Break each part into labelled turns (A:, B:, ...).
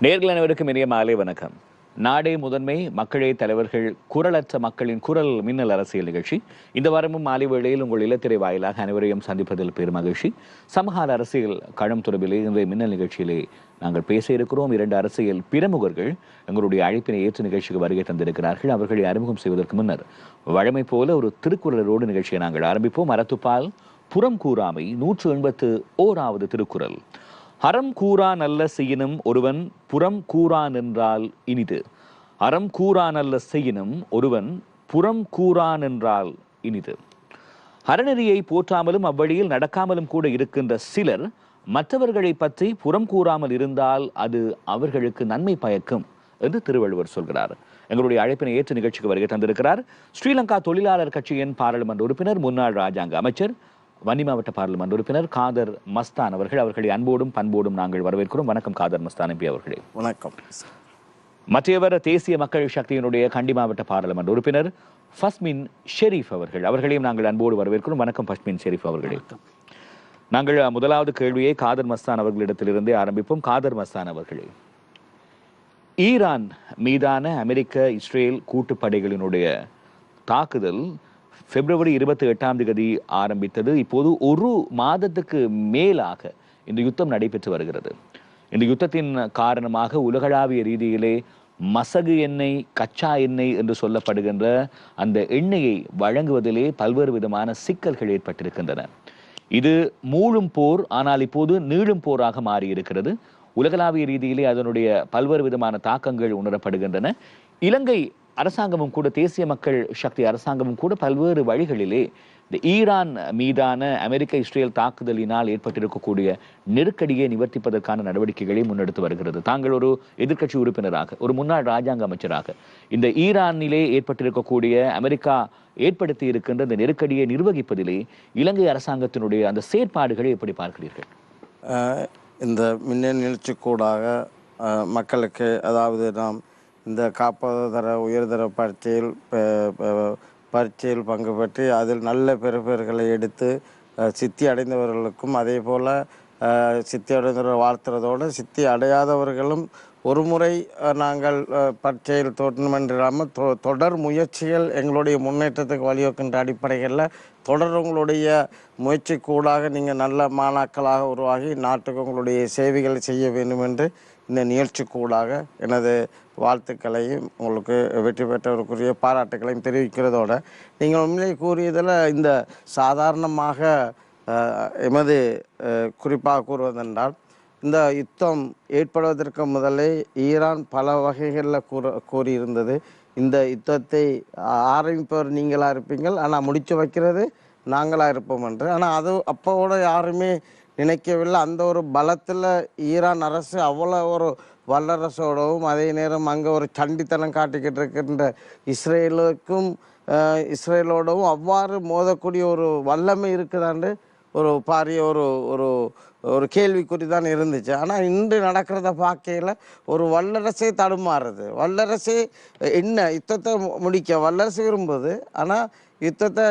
A: நேயர்கள் அனைவருக்கும் இனிய மாலை வணக்கம். நாடே முதன்மை மக்களே தலைவர்கள் குரலற்ற மக்களின் குரல் மின்னல் அரசியல் நிகழ்ச்சி. இந்த வாரமும் மாலை வேளையில் உங்கள் இல்லத்திரை வாயிலாக அனைவரையும் சந்திப்பதில் பெரும் மகிழ்ச்சி. சமகால அரசியல் களம் தொடர்பிலே இன்றைய மின்னல் நிகழ்ச்சியிலே நாங்கள் பேச இருக்கிறோம். 2 அரசியல் பிரமுகர்கள் எங்களுடைய அழைப்பினை ஏற்று நிகழ்ச்சிக்கு வருகை தந்திருக்கிறார்கள். அவர்களை அறிமுகம் செய்வதற்கு முன்னர் வழமை போல ஒரு திருக்குறளோடு நிகழ்ச்சியை நாங்கள் ஆரம்பிப்போம். அறத்துப்பால் புறம் கூறாமை 181வது திருக்குறள். அறம் கூறா நல்ல செய்யினும் ஒருவன் புறம் கூறா நின்றால் இனிது. அறம் கூறா நல்ல செய்யினும் ஒருவன் புறம் கூறா நின்றால் இனிது. அறநெறியை போற்றாமலும் அவ்வழியில் நடக்காமலும் கூட இருக்கின்ற சிலர் மற்றவர்களை பற்றி புறம் கூறாமல் இருந்தால் அது அவர்களுக்கு நன்மை பயக்கும் என்று திருவள்ளுவர் சொல்கிறார். எங்களுடைய அழைப்பினை ஏற்று நிகழ்ச்சிக்கு வருகை தந்திருக்கிறார் ஸ்ரீலங்கா தொழிலாளர் கட்சியின் பாராளுமன்ற உறுப்பினர், முன்னாள் ராஜாங்க அமைச்சர், வன்னி மாவட்ட பாராளுமன்ற உறுப்பினர் காதர் மஸ்தான் அவர்கள். அவர்களை அன்போடும் பண்போடும் நாங்கள் வரவேற்கிறோம். வணக்கம் காதர் மஸ்தான் எம்பி அவர்களே.
B: வணக்கம்.
A: மற்றவர் தேசிய மக்கள் சக்தியினுடைய கண்டி மாவட்ட பாராளுமன்ற உறுப்பினர் ஃபஸ்மின் ஷெரீப் அவர்கள். அவர்களையும் நாங்கள் அன்போடு வரவேற்கிறோம். வணக்கம் ஃபஸ்மின் ஷெரீப் அவர்களே. நாங்கள் முதலாவது கேள்வியை காதர் மஸ்தான் அவர்களிடத்திலிருந்தே ஆரம்பிப்போம். காதர் மஸ்தான் அவர்களே, ஈரான் மீதான அமெரிக்க இஸ்ரேல் கூட்டுப்படைகளினுடைய தாக்குதல் பிப்ரவரி 28 ஆரம்பித்தது. இப்போது ஒரு மாதத்துக்கு மேலாக இந்த யுத்தம் நடைபெற்று வருகிறது. இந்த யுத்தத்தின் காரணமாக உலகளாவிய ரீதியிலே மசகு எண்ணெய், கச்சா எண்ணெய் என்று சொல்லப்படுகின்ற அந்த எண்ணெயை வழங்குவதிலே பல்வேறு விதமான சிக்கல்கள் ஏற்பட்டிருக்கின்றன. இது மூழும் போர், ஆனால் இப்போது நீளும் போராக மாறியிருக்கிறது. உலகளாவிய ரீதியிலே அதனுடைய பல்வேறு விதமான தாக்கங்கள் உணரப்படுகின்றன. இலங்கை அரசாங்கமும் கூட, தேசிய மக்கள் சக்தி அரசாங்கமும் கூட பல்வேறு வழிகளிலே இந்த ஈரான் மீதான அமெரிக்க இஸ்ரேல் தாக்குதலினால் ஏற்பட்டிருக்கக்கூடிய நெருக்கடியை நிவர்த்திப்பதற்கான நடவடிக்கைகளை முன்னெடுத்து வருகிறது. தாங்கள் ஒரு எதிர்க்கட்சி உறுப்பினராக, ஒரு முன்னாள் ராஜாங்க அமைச்சராக, இந்த ஈரானிலே ஏற்பட்டிருக்கக்கூடிய அமெரிக்கா ஏற்படுத்தி இருக்கின்ற இந்த நெருக்கடியை நிர்வகிப்பதிலே இலங்கை அரசாங்கத்தினுடைய அந்த செயற்பாடுகளை எப்படி பார்க்கிறீர்கள்?
B: இந்த மின்னல் நிகழ்ச்சி கூடாக மக்களுக்கு, அதாவது நாம் இந்த காப்பதர உயர்தர பரீட்சையில் பங்கு பெற்று அதில் நல்ல பெறுபேறுகளை எடுத்து சித்தி அடைந்தவர்களுக்கும், அதே போல் சித்தி அடைந்தவர்கள் வாழ்த்துறதோடு சித்தி அடையாதவர்களும் ஒரு முறை நாங்கள் பரீட்சையில் தோற்றமின்றாமல் தொடர் முயற்சிகள் எங்களுடைய முன்னேற்றத்துக்கு வழிவகுக்கின்ற அடிப்படைகளில் தொடர் உங்களுடைய முயற்சி கூடாக நீங்கள் நல்ல மாணாக்களாக உருவாகி நாட்டுக்கு உங்களுடைய சேவைகளை செய்ய வேண்டும் என்று இந்த நிகழ்ச்சி கூடாக எனது வாழ்த்துக்களையும் உங்களுக்கு வெற்றி பெற்றவருக்குரிய பாராட்டுக்களையும் தெரிவிக்கிறதோடு, நீங்கள் உண்மையிலே கூறியதில் இந்த சாதாரணமாக எமது குறிப்பாக கூறுவதென்றால், இந்த யுத்தம் ஏற்படுவதற்கு முதலே ஈரான் பல வகைகளில் கூறியிருந்தது. இந்த யுத்தத்தை ஆரம்பிப்பவர் நீங்களாக இருப்பீங்கள், ஆனால் முடிச்சு வைக்கிறது நாங்களாக இருப்போம் என்று. ஆனால் அது அப்போட யாருமே நினைக்கவில்லை. அந்த ஒரு பலத்தில் ஈரான் அரசு அவ்வளோ ஒரு வல்லரசோடவும், அதே நேரம் அங்கே ஒரு சண்டித்தனம் காட்டிக்கிட்டு இருக்கின்ற இஸ்ரேலோடவும் அவ்வாறு மோதக்கூடிய ஒரு வல்லமை இருக்குதாண்டு ஒரு பாரிய ஒரு ஒரு கேள்விக்குறி தான் இருந்துச்சு. ஆனால் இன்று நடக்கிறத பார்க்கையில் ஒரு வல்லரசே தடுமாறுது. வல்லரசே என்ன யுத்தத்தை முடிக்க வல்லரசு விரும்புது, ஆனால் யுத்தத்தை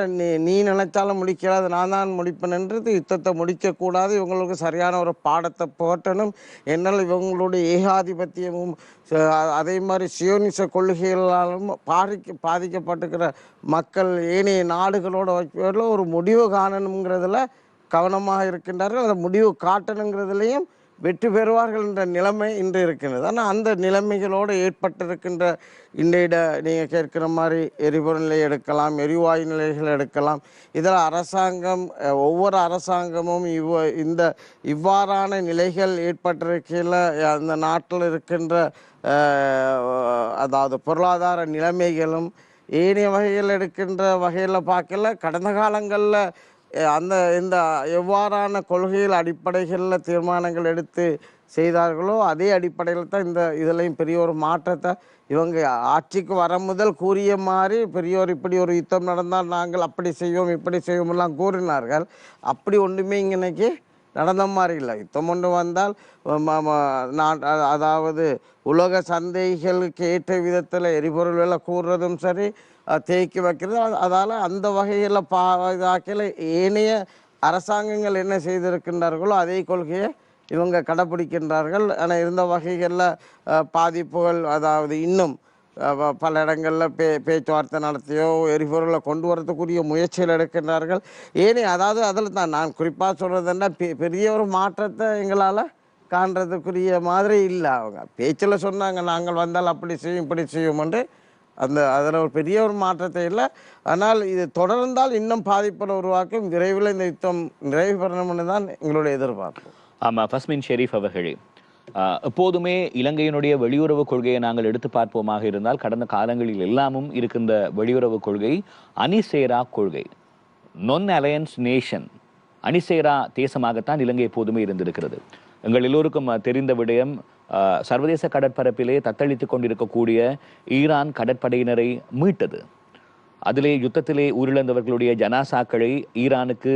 B: நீ நினைச்சாலும் முடிக்காது, நான் தான் முடிப்பேன்ன்றது. யுத்தத்தை முடிக்கக்கூடாது, இவங்களுக்கு சரியான ஒரு பாடத்தை போட்டணும். என்னால் இவங்களுடைய ஏகாதிபத்தியமும் அதே மாதிரி சியோனிச கொள்கைகளாலும் பாதிக்கப்பட்டிருக்கிற மக்கள் ஏனைய நாடுகளோட வைக்கிறதுல ஒரு முடிவு காணணுங்கிறதுல கவனமாக இருக்கின்றார்கள். அந்த முடிவு காட்டணுங்கிறதுலையும் வெற்றி பெறுவார்கள் என்ற நிலைமை இன்று இருக்கின்றது. ஆனால் அந்த நிலைமைகளோடு ஏற்பட்டிருக்கின்ற இன்றைய நீங்கள் கேட்குற மாதிரி எரிபொருள் நிலை எடுக்கலாம், எரிவாயு நிலைகள் எடுக்கலாம். இதில் அரசாங்கம், ஒவ்வொரு அரசாங்கமும் இவ்வாறான நிலைகள் ஏற்பட்டிருக்கையில் அந்த நாட்டில் இருக்கின்ற அதாவது பொருளாதார நிலைமைகளும் ஏனைய வகையில் எடுக்கின்ற வகையில் பார்க்கல, கடந்த காலங்களில் இந்த எவ்வாறான கொள்கைகள் அடிப்படைகளில் தீர்மானங்கள் எடுத்து செய்தார்களோ அதே அடிப்படையில் தான் இதுலையும் பெரிய ஒரு மாற்றத்தை இவங்க ஆட்சிக்கு வர முதல் கூறிய மாதிரி இப்படி ஒரு யுத்தம் நடந்தால் நாங்கள் அப்படி செய்வோம் இப்படி செய்வோம் எல்லாம் கூறினார்கள். அப்படி ஒன்றுமே இன்னைக்கு நடந்த மாதிரி இல்லை. யுத்தம் ஒன்று வந்தால் அதாவது உலக சந்தைகளுக்கு ஏற்ற விதத்தில் எரிபொருள் விலை கூறுறதும் சரி, தேக்கி வைக்கிறது. அதால் அந்த வகையில் இதாக்கல ஏனைய அரசாங்கங்கள் என்ன செய்திருக்கின்றார்களோ அதே கொள்கையை இவங்க கடைப்பிடிக்கின்றார்கள். ஆனால் இருந்த வகைகளில் பாதிப்புகள், அதாவது இன்னும் பல இடங்களில் பேச்சுவார்த்தை நடத்தியோ எரிபொருளை கொண்டு வரத்துக்குரிய முயற்சிகள் எடுக்கின்றார்கள். ஏனே அதாவது அதில் தான் நான் குறிப்பாக சொல்கிறதுன்னா பெரிய ஒரு மாற்றத்தை எங்களால் காண்றதுக்குரிய மாதிரி இல்லை. அவங்க பேச்சில் சொன்னாங்க நாங்கள் வந்தால் அப்படி செய்யும் இப்படி செய்யும்ன்று, அதில் ஒரு பெரிய ஒரு மாற்றத்தை இல்லை. ஆனால் இது தொடர்ந்தால் இன்னும் பாதிப்புகளை உருவாக்கும். விரைவில் இந்த யுத்தம் நிறைவு பெறணும்னு தான் எங்களுடைய எதிர்பார்ப்பு.
A: ஆமாம், ஃபஸ்மின் ஷெரீப் அவர்களே, எப்போதுமே இலங்கையினுடைய வெளியுறவு கொள்கையை நாங்கள் எடுத்து பார்ப்போமாக இருந்தால் கடந்த காலங்களில் எல்லாமும் இருக்கின்ற வெளியுறவு கொள்கை அணிசேரா கொள்கை, நான் அலையன்ஸ் நேஷன், அணிசேரா தேசமாகத்தான் இலங்கை எப்போதுமே இருந்திருக்கிறது. எங்கள் எல்லோருக்கும் தெரிந்த விடயம், சர்வதேச கடற்பரப்பிலே தத்தளித்துக் கொண்டிருக்கக்கூடிய ஈரான் கடற்படையினரை மீட்டது. அதிலே யுத்தத்திலே உயிரிழந்தவர்களுடைய ஜனாசாக்களை ஈரானுக்கு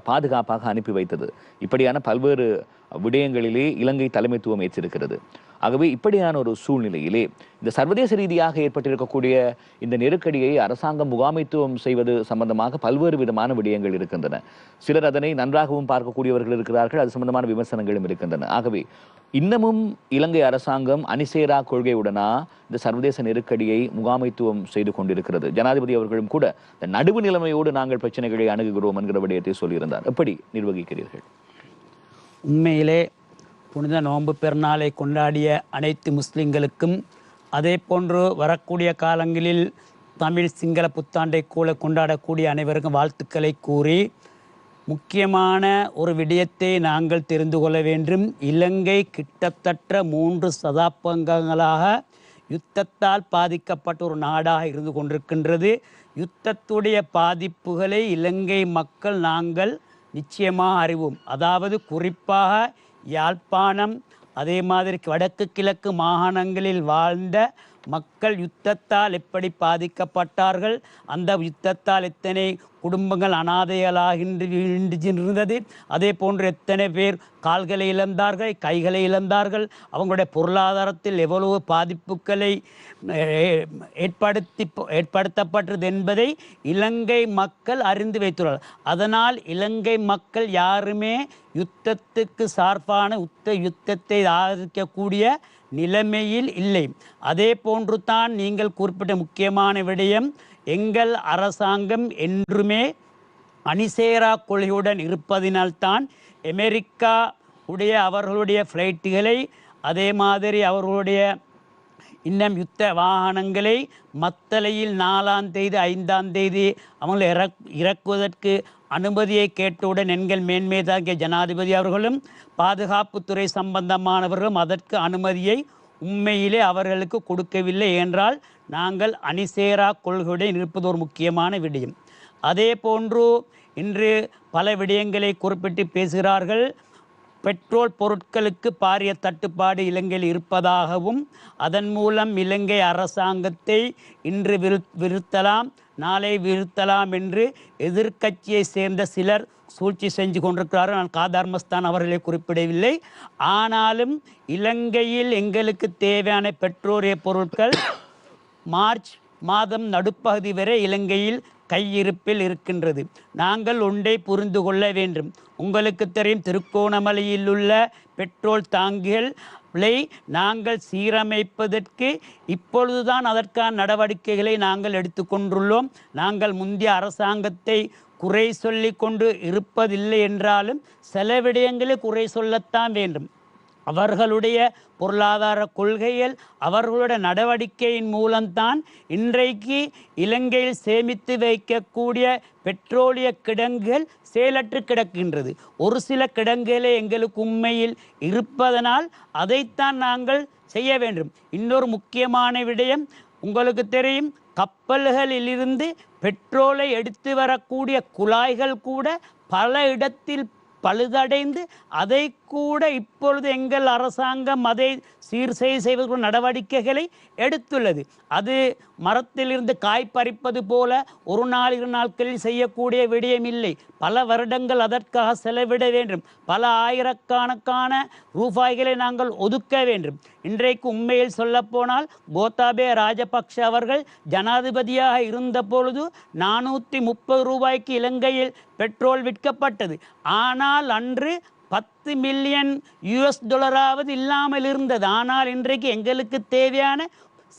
A: பாதுகாப்பாக அனுப்பி வைத்தது. இப்படியான பல்வேறு விடயங்களிலே இலங்கை தலைமைத்துவம் ஏற்றிருக்கிறது. ஆகவே இப்படியான ஒரு சூழ்நிலையிலே இந்த சர்வதேச ரீதியாக ஏற்பட்டிருக்கக்கூடிய இந்த நெருக்கடியை அரசாங்கம் முகாமைத்துவம் செய்வது சம்பந்தமாக பல்வேறு விதமான விடயங்கள் இருக்கின்றன. சிலர் அதனை நன்றாகவும் பார்க்கக்கூடியவர்கள் இருக்கிறார்கள், அது சம்பந்தமான விமர்சனங்களும் இருக்கின்றன. ஆகவே இன்னமும் இலங்கை அரசாங்கம் அணிசேரா கொள்கையுடனா இந்த சர்வதேச நெருக்கடியை முகாமைத்துவம் செய்து கொண்டிருக்கிறது. ஜனாதிபதி அவர்களும் கூட இந்த நடுவு நிலைமையோடு நாங்கள் பிரச்சனைகளை அணுகுகிறோம் என்கிற விடயத்தை சொல்லியிருந்தார். எப்படி நிர்வகிக்கிறீர்கள்?
C: உண்மையிலே புனித நோன்பு பெருநாளை கொண்டாடிய அனைத்து முஸ்லிம்களுக்கும், அதே போன்று வரக்கூடிய காலங்களில் தமிழ் சிங்கள புத்தாண்டை கூட கொண்டாடக்கூடிய அனைவருக்கும் வாழ்த்துக்களை கூறி, முக்கியமான ஒரு விடயத்தை நாங்கள் தெரிந்து கொள்ள வேண்டும். இலங்கை கிட்டத்தட்ட 3 சதாப்தங்களாக யுத்தத்தால் பாதிக்கப்பட்ட ஒரு நாடாக இருந்து கொண்டிருக்கின்றது. யுத்தத்துடைய பாதிப்புகளை இலங்கை மக்கள் நாங்கள் நிச்சயமாக அறிவோம். அதாவது குறிப்பாக யாழ்ப்பாணம், அதே மாதிரி வடக்கு கிழக்கு மாகாணங்களில் வாழ்ந்த மக்கள் யுத்தத்தால் எப்படி பாதிக்கப்பட்டார்கள், அந்த யுத்தத்தால் எத்தனை குடும்பங்கள் அனாதைகளாகின்றது, அதே போன்று எத்தனை பேர் கால்களை இழந்தார்கள், கைகளை இழந்தார்கள், அவங்களுடைய பொருளாதாரத்தில் எவ்வளவு பாதிப்புகளை ஏற்படுத்தப்பட்டது என்பதை இலங்கை மக்கள் அறிந்து வைத்துள்ளார்கள். அதனால் இலங்கை மக்கள் யாருமே யுத்தத்துக்கு சார்பான யுத்தத்தை ஆதரிக்கக்கூடிய நிலைமையில் இல்லை. அதே போன்று தான் நீங்கள் குறிப்பிட்ட முக்கியமான விடயம், எங்கள் அரசாங்கம் என்றுமே அணிசேரா கொள்கையுடன் இருப்பதினால்தான் அமெரிக்கா உடைய அவர்களுடைய ஃப்ளைட்டுகளை, அதே மாதிரி அவர்களுடைய இன்னும் யுத்த வாகனங்களை மத்தளையில் 4ஆம் தேதி 5ஆம் தேதி அவங்களை இறக்குவதற்கு அனுமதியை கேட்டவுடன் எங்கள் மேன்மேதாகிய ஜனாதிபதி அவர்களும் பாதுகாப்புத்துறை சம்பந்தமானவர்களும் அதற்கு அனுமதியை உண்மையிலே அவர்களுக்கு கொடுக்கவில்லை. என்றால் நாங்கள் அணிசேரா கொள்கையுடன் இருப்பது ஒரு முக்கியமான விடயம். அதே போன்று இன்று பல விடயங்களை குறிப்பிட்டு பேசுகிறார்கள். பெட்ரோல் பொருட்களுக்கு பாரிய தட்டுப்பாடு இலங்கையில் இருப்பதாகவும், அதன் மூலம் இலங்கை அரசாங்கத்தை இன்று விருத்தலாம் நாளை விருத்தலாம் என்று எதிர்க்கட்சியை சேர்ந்த சிலர் சூழ்ச்சி செஞ்சு கொண்டிருக்கிறார்கள். நான் காதர்மஸ்தான் அவர்களை குறிப்பிடவில்லை. ஆனாலும் இலங்கையில் எங்களுக்கு தேவையான பெட்ரோலிய பொருட்கள் மார்ச் மாதம் நடுப்பகுதி வரை இலங்கையில் கையிருப்பில் இருக்கின்றது. நாங்கள் ஒன்றை புரிந்து கொள்ள வேண்டும். உங்களுக்கு தெரியும், திருக்கோணமலையில் உள்ள பெட்ரோல் தாங்கிகளை நாங்கள் சீரமைப்பதற்கு இப்பொழுதுதான் அதற்கான நடவடிக்கைகளை நாங்கள் எடுத்துக்கொண்டுள்ளோம். நாங்கள் முந்தைய அரசாங்கத்தை குறை சொல்லி கொண்டு இருப்பதில்லை என்றாலும் சில விடயங்களில் குறை சொல்லத்தான் வேண்டும். அவர்களுடைய பொருளாதார கொள்கைகள், அவர்களுடைய நடவடிக்கையின் மூலம்தான் இன்றைக்கு இலங்கையில் சேமித்து வைக்கக்கூடிய பெட்ரோலிய கிடங்குகள் செயலற்று கிடக்கின்றது. ஒரு சில கிடங்குகளே எங்களுக்கு உண்மையில் இருப்பதனால் அதைத்தான் நாங்கள் செய்ய வேண்டும். இன்னொரு முக்கியமான விடயம், உங்களுக்கு தெரியும், கப்பல்களிலிருந்து பெட்ரோலை எடுத்து வரக்கூடிய குழாய்கள் கூட பல இடத்தில் பழுதடைந்து அதை கூட இப்பொழுது எங்கள் அரசாங்கம் அதை சீர் செய்வதற்கு நடவடிக்கைகளை எடுத்துள்ளது. அது மரத்திலிருந்து காய் பறிப்பது போல ஒரு நாள் 2 நாட்களில் செய்யக்கூடிய விடயம் இல்லை. பல வருடங்கள் அதற்காக செலவிட வேண்டும். பல ஆயிரக்கணக்கான ரூபாய்களை நாங்கள் ஒதுக்க வேண்டும். இன்றைக்கு உண்மையில் சொல்லப்போனால் கோத்தாபய ராஜபக்ஷ அவர்கள் ஜனாதிபதியாக இருந்த பொழுது 430 ரூபாய்க்கு இலங்கையில் பெட்ரோல் விற்கப்பட்டது. ஆனால் அன்று $10 மில்லியன் இல்லாமல் இருந்தது. ஆனால் இன்றைக்கு எங்களுக்கு தேவையான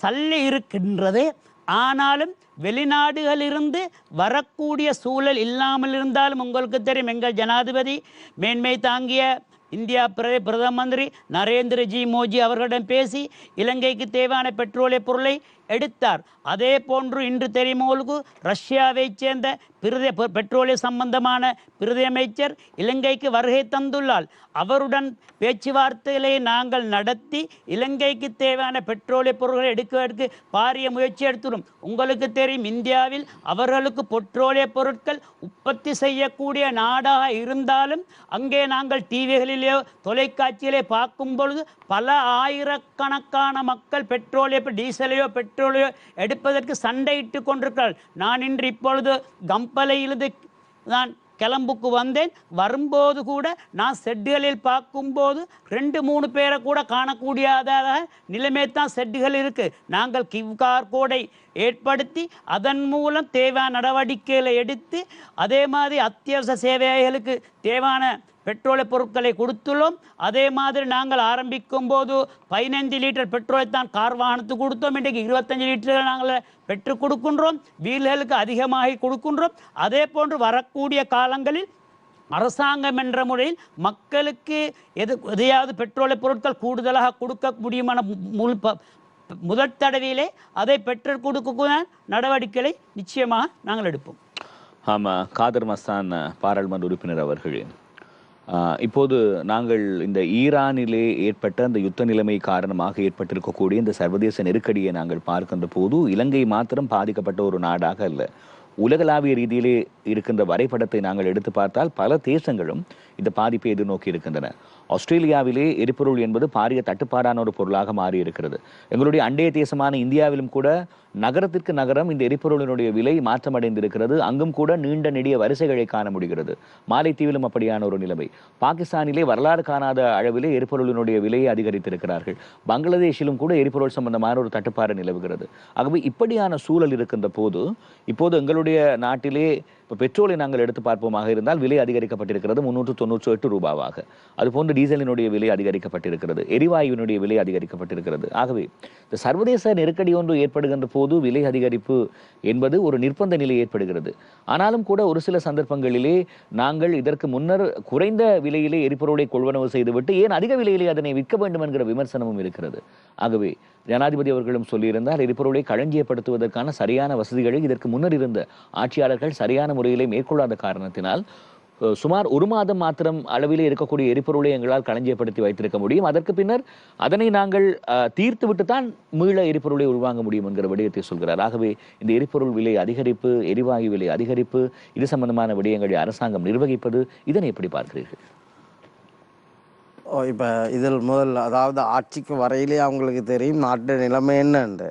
C: சல்லி இருக்கின்றது. ஆனாலும் வெளிநாடுகளிலிருந்து வரக்கூடிய சூழல் இல்லாமல் இருந்தாலும் உங்களுக்கு தெரியும், எங்கள் ஜனாதிபதி மேன்மை தாங்கிய இந்தியா பிரதம மந்திரி நரேந்திரஜி மோடி அவர்களிடம் பேசி இலங்கைக்கு தேவையான பெட்ரோலிய பொருளை எடுத்தார். அதே போன்று இன்று தெரியுமோலுக்கு ரஷ்யாவைச் சேர்ந்த பெட்ரோலிய சம்பந்தமான பிரதி அமைச்சர் இலங்கைக்கு வருகை தந்துள்ளார். அவருடன் பேச்சுவார்த்தைகளை நாங்கள் நடத்தி இலங்கைக்கு தேவையான பெட்ரோலிய பொருட்களை எடுக்க பாரிய முயற்சி எடுத்துள்ளோம். உங்களுக்கு தெரியும், இந்தியாவில் அவர்களுக்கு பெட்ரோலிய பொருட்கள் உற்பத்தி செய்யக்கூடிய நாடாக இருந்தாலும் அங்கே நாங்கள் டிவிகளிலேயோ தொலைக்காட்சியிலே பார்க்கும் பொழுது பல ஆயிரக்கணக்கான மக்கள் பெட்ரோலிய டீசலையோ பெட்ரோலையோ எடுப்பதற்கு சண்டையிட்டு கொண்டிருக்கிறார்கள். நான் இன்று இப்பொழுது கம்பலையிலிருந்து நான் கிளம்புக்கு வந்தேன். வரும்போது கூட நான் செட்டுகளில் பார்க்கும்போது 2-3 பேரை கூட காணக்கூடியதாக நிலைமை தான் செட்டுகள் இருக்குது. நாங்கள் கிவ்கார் கோடை ஏற்படுத்தி அதன் மூலம் தேவையான நடவடிக்கைகளை எடுத்து அதே மாதிரி அத்தியாவசிய சேவைகளுக்கு தேவையான பெட்ரோலிய பொருட்களை கொடுத்துள்ளோம். அதே மாதிரி நாங்கள் ஆரம்பிக்கும் போது 15 லிட்டர் பெட்ரோலை தான் கார் வாகனத்துக்கு கொடுத்தோம். இன்றைக்கு 25 லிட்டர் நாங்கள் பெற்றுக் கொடுக்கின்றோம். வீல்களுக்கு அதிகமாக கொடுக்கின்றோம். அதே போன்று வரக்கூடிய காலங்களில் அரசாங்கம் என்ற முறையில் மக்களுக்கு எதையாவது பெட்ரோலிய பொருட்கள் கூடுதலாக கொடுக்க முடியுமான முதல் தடவையிலே அதை பெற்றுக் கொடுக்க நடவடிக்கைகளை நிச்சயமாக நாங்கள் எடுப்போம்.
A: ஆமாம், காதர் மஸ்தான் பாராளுமன்ற உறுப்பினர் அவர்களே, இப்போது நாங்கள் இந்த ஈரானிலே ஏற்பட்ட அந்த யுத்த நிலைமை காரணமாக ஏற்பட்டிருக்கக்கூடிய இந்த சர்வதேச நெருக்கடியை நாங்கள் பார்க்கின்ற போது இலங்கை மாத்திரம் பாதிக்கப்பட்ட ஒரு நாடாக அல்ல. உலகளாவிய ரீதியிலே இருக்கின்ற வரைபடத்தை நாங்கள் எடுத்து பார்த்தால் பல தேசங்களும் இந்த பாதிப்பை எதிர்நோக்கி இருக்கின்றன. ஆஸ்திரேலியாவிலே எரிபொருள் என்பது பாரிய தட்டுப்பாடான ஒரு பொருளாக மாறி இருக்கிறது. எங்களுடைய அண்டைய தேசமான இந்தியாவிலும் கூட நகரத்திற்கு நகரம் இந்த எரிபொருளினுடைய விலை மாற்றமடைந்திருக்கிறது. அங்கும் கூட நீண்ட நெடிய வரிசைகளை காண முடிகிறது. மாலைத்தீவிலும் அப்படியான ஒரு நிலைமை. பாகிஸ்தானிலே வரலாறு காணாத அளவிலே எரிபொருளினுடைய விலையை அதிகரித்திருக்கிறார்கள். பங்களாதேஷிலும் கூட எரிபொருள் சம்பந்தமான ஒரு தட்டுப்பாடு நிலவுகிறது. ஆகவே இப்படியான சூழல் இருக்கின்ற போது இப்போது எங்களுடைய நாட்டிலே இப்போ பெட்ரோலை நாங்கள் எடுத்து பார்ப்போமாக இருந்தால் விலை அதிகரிக்கப்பட்டிருக்கிறது 398 ரூபாவாக. அதுபோன்று டீசலினுடைய விலை அதிகரிக்கப்பட்டிருக்கிறது, எரிவாயுவினுடைய விலை அதிகரிக்கப்பட்டிருக்கிறது. ஆகவே இந்த சர்வதேச நெருக்கடி ஒன்று ஏற்படுகின்ற போது விலை அதிகரிப்பு என்பது ஒரு நிர்பந்த நிலை ஏற்படுகிறது. ஆனாலும் கூட ஒரு சில சந்தர்ப்பங்களிலே நாங்கள் இதற்கு முன்னர் குறைந்த விலையிலே எரிபொருளை கொள்வனவு செய்துவிட்டு ஏன் அதிக விலையிலே அதனை விற்க வேண்டும் என்கிற விமர்சனமும் இருக்கிறது. ஆகவே ஜனாதிபதி அவர்களும் சொல்லியிருந்தால் எரிபொருளை களஞ்சியப்படுத்துவதற்கான சரியான வசதிகளை இதற்கு முன்னர் இருந்த ஆட்சியாளர்கள் சரியான முறையிலே மேற்கொள்ளாத காரணத்தினால் சுமார் 1 மாதம் மாத்திரம் அளவிலே இருக்கக்கூடிய எரிபொருளை எங்களால் களஞ்சியப்படுத்தி வைத்திருக்க முடியும். அதற்கு பின்னர் அதனை நாங்கள் தீர்த்துவிட்டு தான் மீள எரிபொருளை உள்வாங்க முடியும் என்கிற விடயத்தை சொல்கிறார். ஆகவே இந்த எரிபொருள் விலை அதிகரிப்பு, எரிவாயு விலை அதிகரிப்பு, இது சம்பந்தமான விடயங்களை அரசாங்கம் நிர்வகிப்பது, இதனை எப்படி பார்க்கிறீர்கள்?
B: இப்போ இதில் அதாவது ஆட்சிக்கு வரையிலே அவங்களுக்கு தெரியும் நாட்டு நிலைமை என்னண்டு.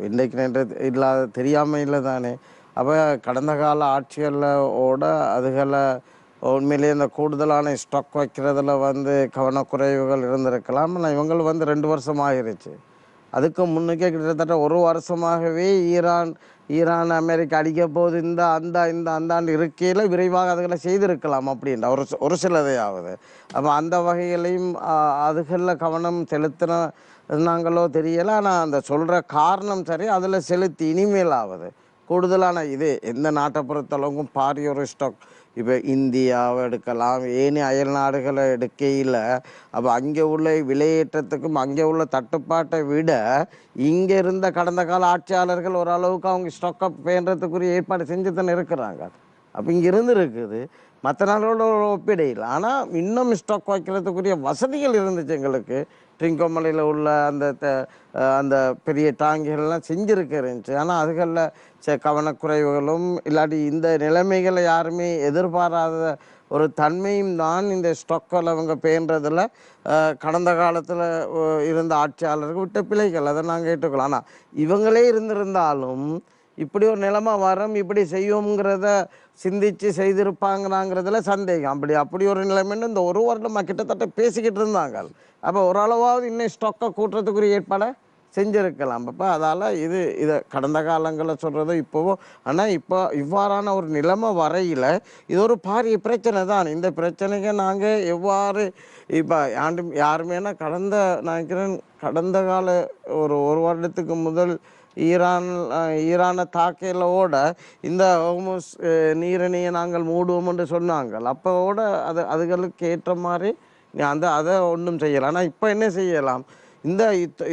B: இன்றைக்கு நேற்று இல்லாத தெரியாமல் இல்லை தானே. அப்போ கடந்த கால ஆட்சிகளோட அதுகளை உண்மையிலேயே இந்த கூடுதலான ஸ்டாக் வைக்கிறதுல கவனக்குறைவுகள் இருந்திருக்கலாம். ஆனால் இவங்கள் 2 வருஷம் ஆகிருச்சு. அதுக்கு முன்னுக்கே கிட்டத்தட்ட 1 வருஷமாகவே ஈரான் அமெரிக்கா அடிக்க போது இந்த ஆண்டு இருக்கையில் விரைவாக அதுகளை செய்திருக்கலாம் அப்படின்ற ஒரு சிலதையாவது. அப்போ அந்த வகையிலையும் அதுகளில் கவனம் செலுத்தினாங்களோ தெரியலை. ஆனால் அந்த சொல்கிற காரணம் சரி, அதில் செலுத்தி இனிமேலாவது கூடுதலான இது எந்த நாட்டை பொறுத்தளவுக்கும் பாரிய ஒரு ஸ்டாக். இப்போ இந்தியாவை எடுக்கலாம், ஏனி அயல் நாடுகளை எடுக்கையில் அப்போ அங்கே உள்ள விலையேற்றத்துக்கும் அங்கே உள்ள தட்டுப்பாட்டை விட இங்கே இருந்த கடந்த கால ஆட்சியாளர்கள் ஓரளவுக்கு அவங்க ஸ்டாக்கப் பேன்றதுக்குரிய ஏற்பாடு செஞ்சு தானே இருக்கிறாங்க. அப்போ இங்கே இருந்துருக்குது மற்ற நாளோட ஒப்பிடையில். ஆனால் இன்னும் ஸ்டாக் வைக்கிறதுக்குரிய வசதிகள் இருந்துச்சு எங்களுக்கு. ட்ரிங்கோமலையில் உள்ள அந்த பெரிய டாங்கிகள்லாம் இருந்துச்சு. ஆனால் அதுகளில் கவனக்குறைவுகளும் இல்லாட்டி இந்த நிலைமைகளை யாருமே எதிர்பாராத ஒரு தன்மையும் தான் இந்த ஸ்டாக்கில் அவங்க பேன்றதில் கடந்த காலத்தில் இருந்த ஆட்சியாளர்கள் விட்ட பிழைகள். அதை நாங்கள் ஏற்றுக்கலாம். ஆனால் இவங்களே இருந்திருந்தாலும் இப்படி ஒரு நிலைமை வரும், இப்படி செய்வோங்கிறத சிந்திச்சு செய்திருப்பாங்களாங்கிறதுல சந்தேகம். அப்படி ஒரு நிலைமைன்னு இந்த 1 வருடமாக கிட்டத்தட்ட பேசிக்கிட்டு இருந்தாங்க. அப்போ ஓரளவாவது இன்னும் ஸ்டாக்கை கூட்டுறதுக்குரிய ஏற்பாடை செஞ்சிருக்கலாம். அப்போ அதால் இதை கடந்த காலங்களில் சொல்கிறதோ இப்போவோ, ஆனால் இப்போ இவ்வாறான ஒரு நிலைமை வரையில் இது ஒரு பாரிய பிரச்சனை தான். இந்த பிரச்சனைக்கு நாங்கள் எவ்வாறு இப்போ யாருமேனா கடந்த கால ஒரு வருடத்துக்கு முதல் ஈரானை தாக்கையிலோட இந்த ஹோர்முஸ் நீரிணையை நாங்கள் மூடுவோம் என்று சொன்னாங்க. அப்போட அதுகளுக்கு ஏற்ற மாதிரி அதை ஒன்றும் செய்யலாம். ஆனால் இப்போ என்ன செய்யலாம், இந்த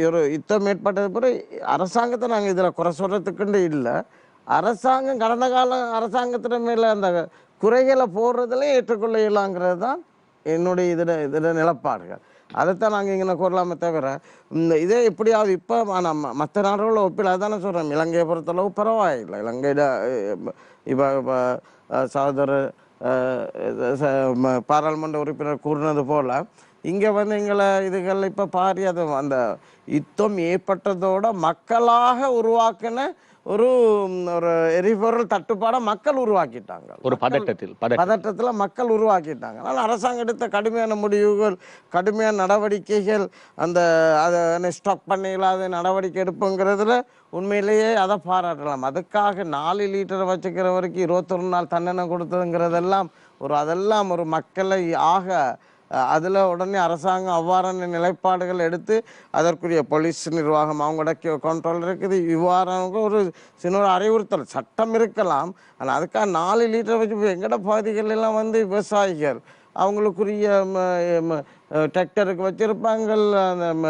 B: ஒரு யுத்தம் ஏற்பட்டது பிறகு அரசாங்கத்தை நாங்கள் இதில் குறை சொல்கிறதுக்குண்டு இல்லை, அரசாங்கம் கடந்த கால அரசாங்கத்தின் மேலே அந்த குறைகளை போடுறதுல ஏற்றுக்கொள்ள இயலாங்கிறது தான் என்னுடைய இதில் நிலப்பாடுகள். அதைத்தான் நாங்கள் இங்கே கூறலாமே தவிர இதே எப்படியாவது இப்போ மற்ற நாடுகளில் ஒப்பில் அதுதானே சொல்கிறோம். இலங்கையை பொறுத்தளவு பரவாயில்லை. இலங்கையில் இப்போ சகோதர பாராளுமன்ற உறுப்பினர் கூறினது போல் இங்கே இதுகள் இப்போ பாரி அது அந்த யுத்தம் ஏற்பட்டதோட மக்களாக உருவாக்கின ஒரு எரிபொருள் தட்டுப்பாடை மக்கள் உருவாக்கிட்டாங்க.
A: ஒரு பதட்டத்தில்
B: மக்கள் உருவாக்கிட்டாங்க. ஆனால் அரசாங்கம் எடுத்த கடுமையான முடிவுகள், கடுமையான நடவடிக்கைகள், அதை ஸ்டாக் பண்ண இல்லாத நடவடிக்கை எடுப்புங்கிறதுல உண்மையிலேயே அதை பாராட்டலாம். அதுக்காக 4 லிட்டர் வச்சுக்கிற வரைக்கும் 21 நாள் தண்டனை கொடுத்ததுங்கிறதெல்லாம் அதெல்லாம் ஒரு மக்களை அதில் உடனே அரசாங்கம் அவ்வாறான நிலைப்பாடுகள் எடுத்து அதற்குரிய போலீஸ் நிர்வாகம் அவங்களோட கண்ட்ரோல் இருக்குது. இவ்வாறான ஒரு சின்ன அறிவுறுத்தல் சட்டம் இருக்கலாம். ஆனால் அதுக்காக 4 லிட்டர் வச்சு எங்கட பகுதிகள் எல்லாம் விவசாயிகள் அவங்களுக்குரிய டிராக்டருக்கு வச்சுருப்பாங்க, அந்த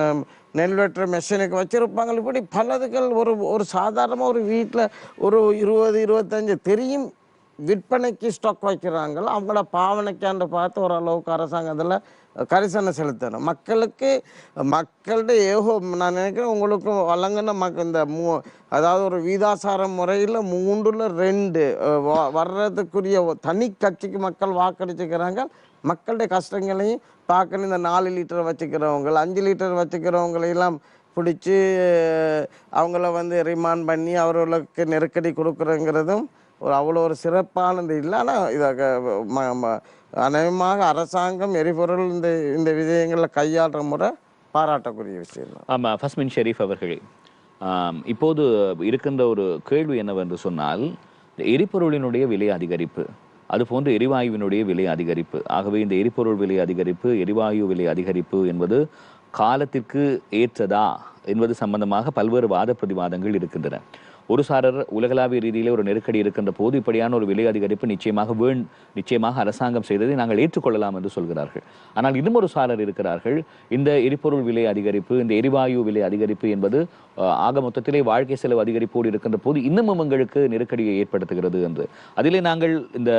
B: நெல் வெட்டுற மெஷினுக்கு வச்சுருப்பாங்க. இப்படி பலதுகள் ஒரு சாதாரணமாக ஒரு வீட்டில் ஒரு 20-25 தெரியும் விற்பனைக்கு ஸ்டாக் வைக்கிறாங்க. அவங்களோட பாவனைக்காண்டு பார்த்து ஓரளவுக்கு அரசாங்கம் அதில் கரிசனை செலுத்தணும். மக்களுடைய நான் நினைக்கிறேன் உங்களுக்கு வழங்கின இந்த அதாவது ஒரு வீதாசார முறையில் 3/2 வர்றதுக்குரிய தனி கட்சிக்கு மக்கள் வாக்களிச்சுக்கிறாங்க. மக்களுடைய கஷ்டங்களையும் பார்க்கணும். இந்த 4 லிட்டர் வச்சுக்கிறவங்க, 5 லிட்டர் வச்சுக்கிறவங்களையெல்லாம் பிடிச்சி அவங்கள ரிமாண்ட் பண்ணி அவர்களுக்கு நெருக்கடி கொடுக்குறங்கிறதும் அவ்வளோ ஒரு சிறப்பானது இல்லை. ஆனால் இதாக அநேகமாக அரசாங்கம் எரிபொருள் இந்த விஷயங்களில் கையாளுற முறை பாராட்டக்கூடிய விஷயம் தான்.
A: ஆமாம், ஃபஸ்மின் ஷெரீஃப் அவர்களே, இப்போது இருக்கின்ற ஒரு கேள்வி என்னவென்று சொன்னால், எரிபொருளினுடைய விலை அதிகரிப்பு, அதுபோன்று எரிவாயுவினுடைய விலை அதிகரிப்பு, ஆகவே இந்த எரிபொருள் விலை அதிகரிப்பு, எரிவாயு விலை அதிகரிப்பு என்பது காலத்திற்கு ஏற்றதா என்பது சம்பந்தமாக பல்வேறு வாத பிரதிவாதங்கள் இருக்கின்றன. ஒரு சாரர் உலகளாவிய ரீதியிலே ஒரு நெருக்கடி இருக்கின்ற போது இப்படியான ஒரு விலை அதிகரிப்பு நிச்சயமாக அரசாங்கம் செய்ததை நாங்கள் ஏற்றுக்கொள்ளலாம் என்று சொல்கிறார்கள். ஆனால் இன்னும் ஒரு சாரர் இருக்கிறார்கள், இந்த எரிபொருள் விலை அதிகரிப்பு, இந்த எரிவாயு விலை அதிகரிப்பு என்பது ஆக மொத்தத்திலே வாழ்க்கை செலவு அதிகரிப்போடு இருக்கின்ற போது இன்னமும் எங்களுக்கு நெருக்கடியை ஏற்படுத்துகிறது என்று. அதிலே நாங்கள் இந்த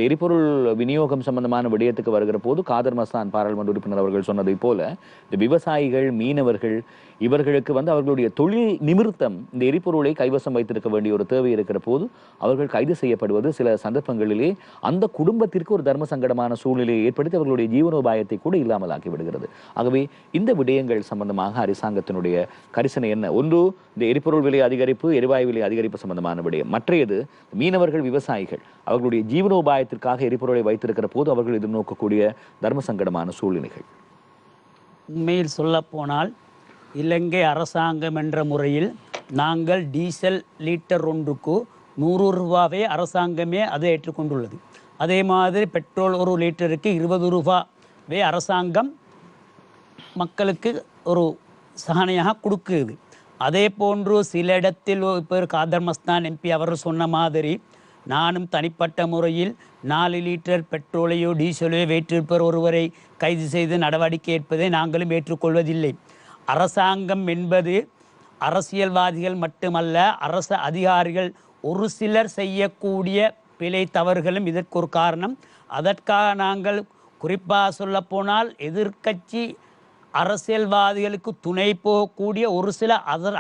A: எரிபொருள் விநியோகம் சம்பந்தமான விடயத்துக்கு வருகிற போது காதர் மஸ்தான் பாராளுமன்ற உறுப்பினர் அவர்கள் சொன்னதை போல இந்த விவசாயிகள், மீனவர்கள் இவர்களுக்கு அவர்களுடைய தொழில் நிமித்தம் இந்த எரிபொருளை கைவசம் வைத்திருக்க வேண்டிய ஒரு தேவை இருக்கிற போது அவர்கள் கைது செய்யப்படுவது சில சந்தர்ப்பங்களிலே அந்த குடும்பத்திற்கு ஒரு தர்ம சங்கடமான சூழ்நிலையை ஏற்படுத்தி அவர்களுடைய ஜீவனோபாயத்தை கூட இல்லாமல் ஆக்கி விடுகிறது. ஆகவே இந்த விடயங்கள் சம்பந்தமாக அரசாங்கத்தினுடைய கரிசனை என்ன? ஒன்று இந்த எரிபொருள் விலை அதிகரிப்பு, எரிவாயு விலை அதிகரிப்பு சம்பந்தமான விடயம். மற்றையது மீனவர்கள், விவசாயிகள் அவர்களுடைய ஜீவனோபாயத்திற்காக எரிபொருளை வைத்திருக்கிற போது அவர்கள் எதிர்நோக்கக்கூடிய தர்ம சங்கடமான சூழ்நிலைகள்.
C: உண்மையில் சொல்ல போனால் இலங்கை அரசாங்கம் என்ற முறையில் நாங்கள் டீசல் லிட்டர் ஒன்றுக்கு 100 ரூபாவே அரசாங்கமே அதை ஏற்றுக்கொண்டுள்ளது. அதே மாதிரி பெட்ரோல் ஒரு லிட்டருக்கு 20 ரூபாவே அரசாங்கம் மக்களுக்கு ஒரு சகனையாக கொடுக்குது. அதே போன்று சில இடத்தில் இப்போ காதர் மஸ்தான் எம்பி அவர் சொன்ன மாதிரி நானும் தனிப்பட்ட முறையில் 4 லிட்டர் பெட்ரோலையோ டீசலையோ வைத்திருப்பவர் ஒருவரை கைது செய்து நடவடிக்கை எடுப்பதை நாங்களும் ஏற்றுக்கொள்வதில்லை. அரசாங்கம் என்பது அரசியல்வாதிகள் மட்டுமல்ல, அரசு அதிகாரிகள் ஒரு சிலர் செய்யக்கூடிய பிழை தவறுகளும் இதற்கு ஒரு காரணம். அதற்காக நாங்கள் குறிப்பாக சொல்லப்போனால் எதிர்க்கட்சி அரசியல்வாதிகளுக்கு துணை போகக்கூடிய ஒரு சில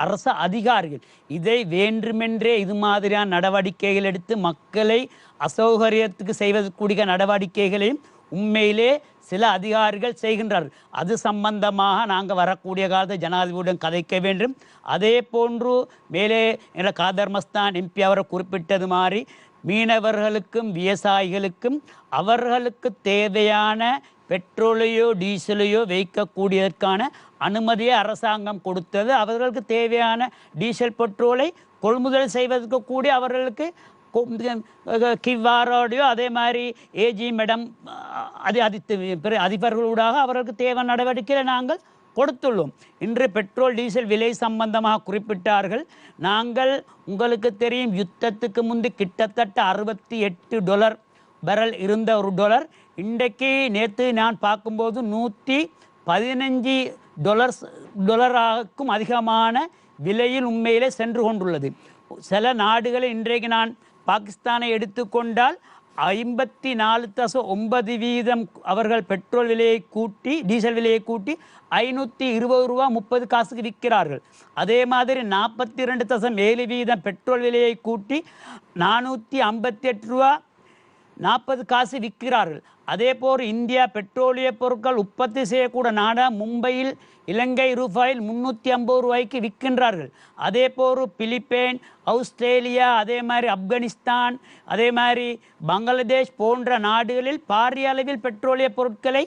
C: அரசு அதிகாரிகள் இதை வேண்டுமென்றே இது மாதிரியான நடவடிக்கைகள் எடுத்து மக்களை அசௌகரியத்துக்கு செய்வதற்குரிய நடவடிக்கைகளையும் உண்மையிலே சில அதிகாரிகள் செய்கின்றார்கள். அது சம்பந்தமாக நாங்கள் வரக்கூடிய காலத்தை ஜனாதிபதியுடன் கதைக்க வேண்டும். அதே போன்று மேலே காதர் மஸ்தான் எம்பி அவரை குறிப்பிட்டது மாதிரி மீனவர்களுக்கும் விவசாயிகளுக்கும் அவர்களுக்கு தேவையான பெட்ரோலையோ டீசலையோ வைக்கக்கூடியதற்கான அனுமதியை அரசாங்கம் கொடுத்தது. அவர்களுக்கு தேவையான டீசல் பெட்ரோலை கொள்முதல் செய்வதற்கு கூடிய அவர்களுக்கு கிவாரோடையோ அதே மாதிரி ஏஜி மேடம் அதிபர்களூடாக அவர்களுக்கு தேவையான நடவடிக்கைகளை நாங்கள் கொடுத்துள்ளோம். இன்று பெட்ரோல் டீசல் விலை சம்பந்தமாக குறிப்பிட்டார்கள். நாங்கள் உங்களுக்கு தெரியும், யுத்தத்துக்கு முன்பு கிட்டத்தட்ட $68 பேரல் இருந்த ஒரு டாலர் இன்றைக்கு நேற்று நான் பார்க்கும்போது $115 அதிகமான விலையில் உண்மையிலே சென்று கொண்டுள்ளது. சில நாடுகளில் இன்றைக்கு நான் பாகிஸ்தானை எடுத்துக்கொண்டால் 54.9% அவர்கள் பெட்ரோல் விலையை கூட்டி டீசல் விலையை கூட்டி $520 விற்கிறார்கள். அதே மாதிரி 42.7% பெட்ரோல் விலையை கூட்டி $458.40 விற்கிறார்கள். அதே போல் இந்தியா பெட்ரோலிய பொருட்கள் உற்பத்தி செய்யக்கூட நாடாக மும்பையில் இலங்கை ரூபாயில் $350 விற்கின்றார்கள். அதே போல் பிலிப்பைன், ஆஸ்திரேலியா, அதே மாதிரி ஆப்கானிஸ்தான், அதே மாதிரி பங்களாதேஷ் போன்ற நாடுகளில் பாரிய அளவில் பெட்ரோலிய பொருட்களை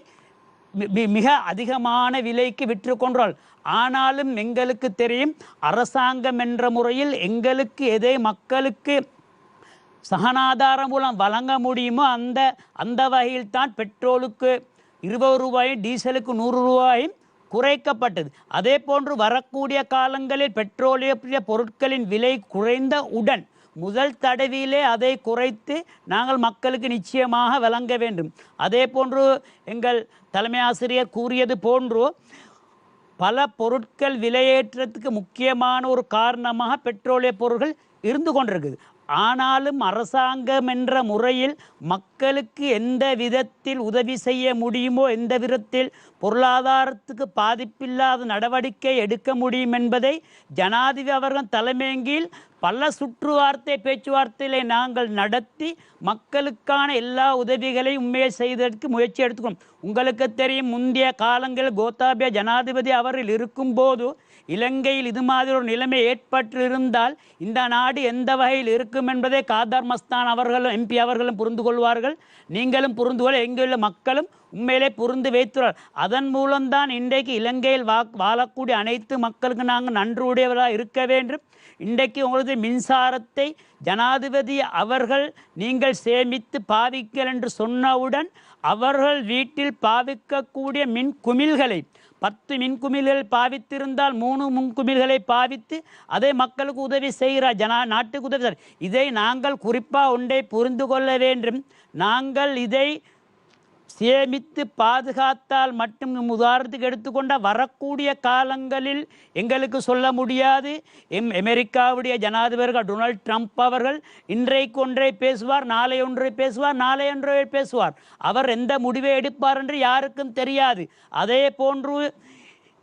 C: மிக அதிகமான விலைக்கு விற்று கொண்டார்கள். ஆனாலும் எங்களுக்கு தெரியும், அரசாங்கம் என்ற முறையில் எங்களுக்கு எதை மக்களுக்கு சகனாதாரம் மூலம் வழங்க முடியுமோ அந்த வகையில் தான் பெட்ரோலுக்கு $20, டீசலுக்கு $100 குறைக்கப்பட்டது. அதே போன்று வரக்கூடிய காலங்களில் பெட்ரோலிய பொருட்களின் விலை குறைந்தவுடன் முதல் தடவையிலே அதை குறைத்து நாங்கள் மக்களுக்கு நிச்சயமாக வழங்க வேண்டும். அதே போன்று எங்கள் தலைமை ஆசிரியர் கூறியது போன்று பல பொருட்கள் விலையேற்றத்துக்கு முக்கியமான ஒரு காரணமாக பெட்ரோலிய பொருட்கள் இருந்து கொண்டிருக்குது. ஆனாலும் அரசாங்கம் என்ற முறையில் மக்களுக்கு எந்த விதத்தில் உதவி செய்ய முடியுமோ, எந்த விதத்தில் பொருளாதாரத்துக்கு பாதிப்பில்லாத நடவடிக்கை எடுக்க முடியும் என்பதை ஜனாதிபதி அவர்கள் தலைமையின் பல பேச்சுவார்த்தைகளை நாங்கள் நடத்தி மக்களுக்கான எல்லா உதவிகளையும் உண்மையை செய்வதற்கு முயற்சி எடுத்துக்கணும். உங்களுக்கு தெரியும், முந்தைய காலங்களில் கோத்தாபய ஜனாதிபதி அவர்கள் இருக்கும்போது இலங்கையில் இது மாதிரி ஒரு நிலைமை ஏற்பட்டிருந்தால் இந்த நாடு எந்த வகையில் இருக்கும் என்பதை காதர் மஸ்தான் அவர்களும் MP அவர்களும் புரிந்து கொள்வார்கள். நீங்களும் புரிந்து கொள்ள எங்குள்ள மக்களும் உண்மையிலே புரிந்து வைத்துள்ளார். அதன் மூலம்தான் இன்றைக்கு இலங்கையில் வாழக்கூடிய அனைத்து மக்களுக்கு நாங்கள் நன்றியுடையவராக இருக்க வேண்டும். இன்றைக்கு உங்களது மின்சாரத்தை ஜனாதிபதி அவர்கள் நீங்கள் சேமித்து பாவிங்கள் என்று சொன்னவுடன் அவர்கள் வீட்டில் பாவிக்கக்கூடிய மின் குமிழ்களை 10 மின்குமிழ்கள் பாவித்திருந்தால் 3 மின்குமிழ்களை பாவித்து அதை மக்களுக்கு உதவி செய்கிறார், நாட்டுக்கு உதவி செய்கிறார். இதை நாங்கள் குறிப்பாக ஒன்றை புரிந்து கொள்ள வேண்டும். நாங்கள் இதை சேமித்து பாதுகாத்தால் மட்டும் உதாரணத்துக்கு எடுத்துக்கொண்ட வரக்கூடிய காலங்களில் எங்களுக்கு சொல்ல முடியாது. அமெரிக்காவுடைய ஜனாதிபதி டொனால்ட் ட்ரம்ப் அவர்கள் இன்றைக்கு ஒன்றை பேசுவார், நாளை ஒன்றை பேசுவார், நாளை ஒன்றை பேசுவார். அவர் எந்த முடிவை எடுப்பார் என்று யாருக்கும் தெரியாது. அதே போன்று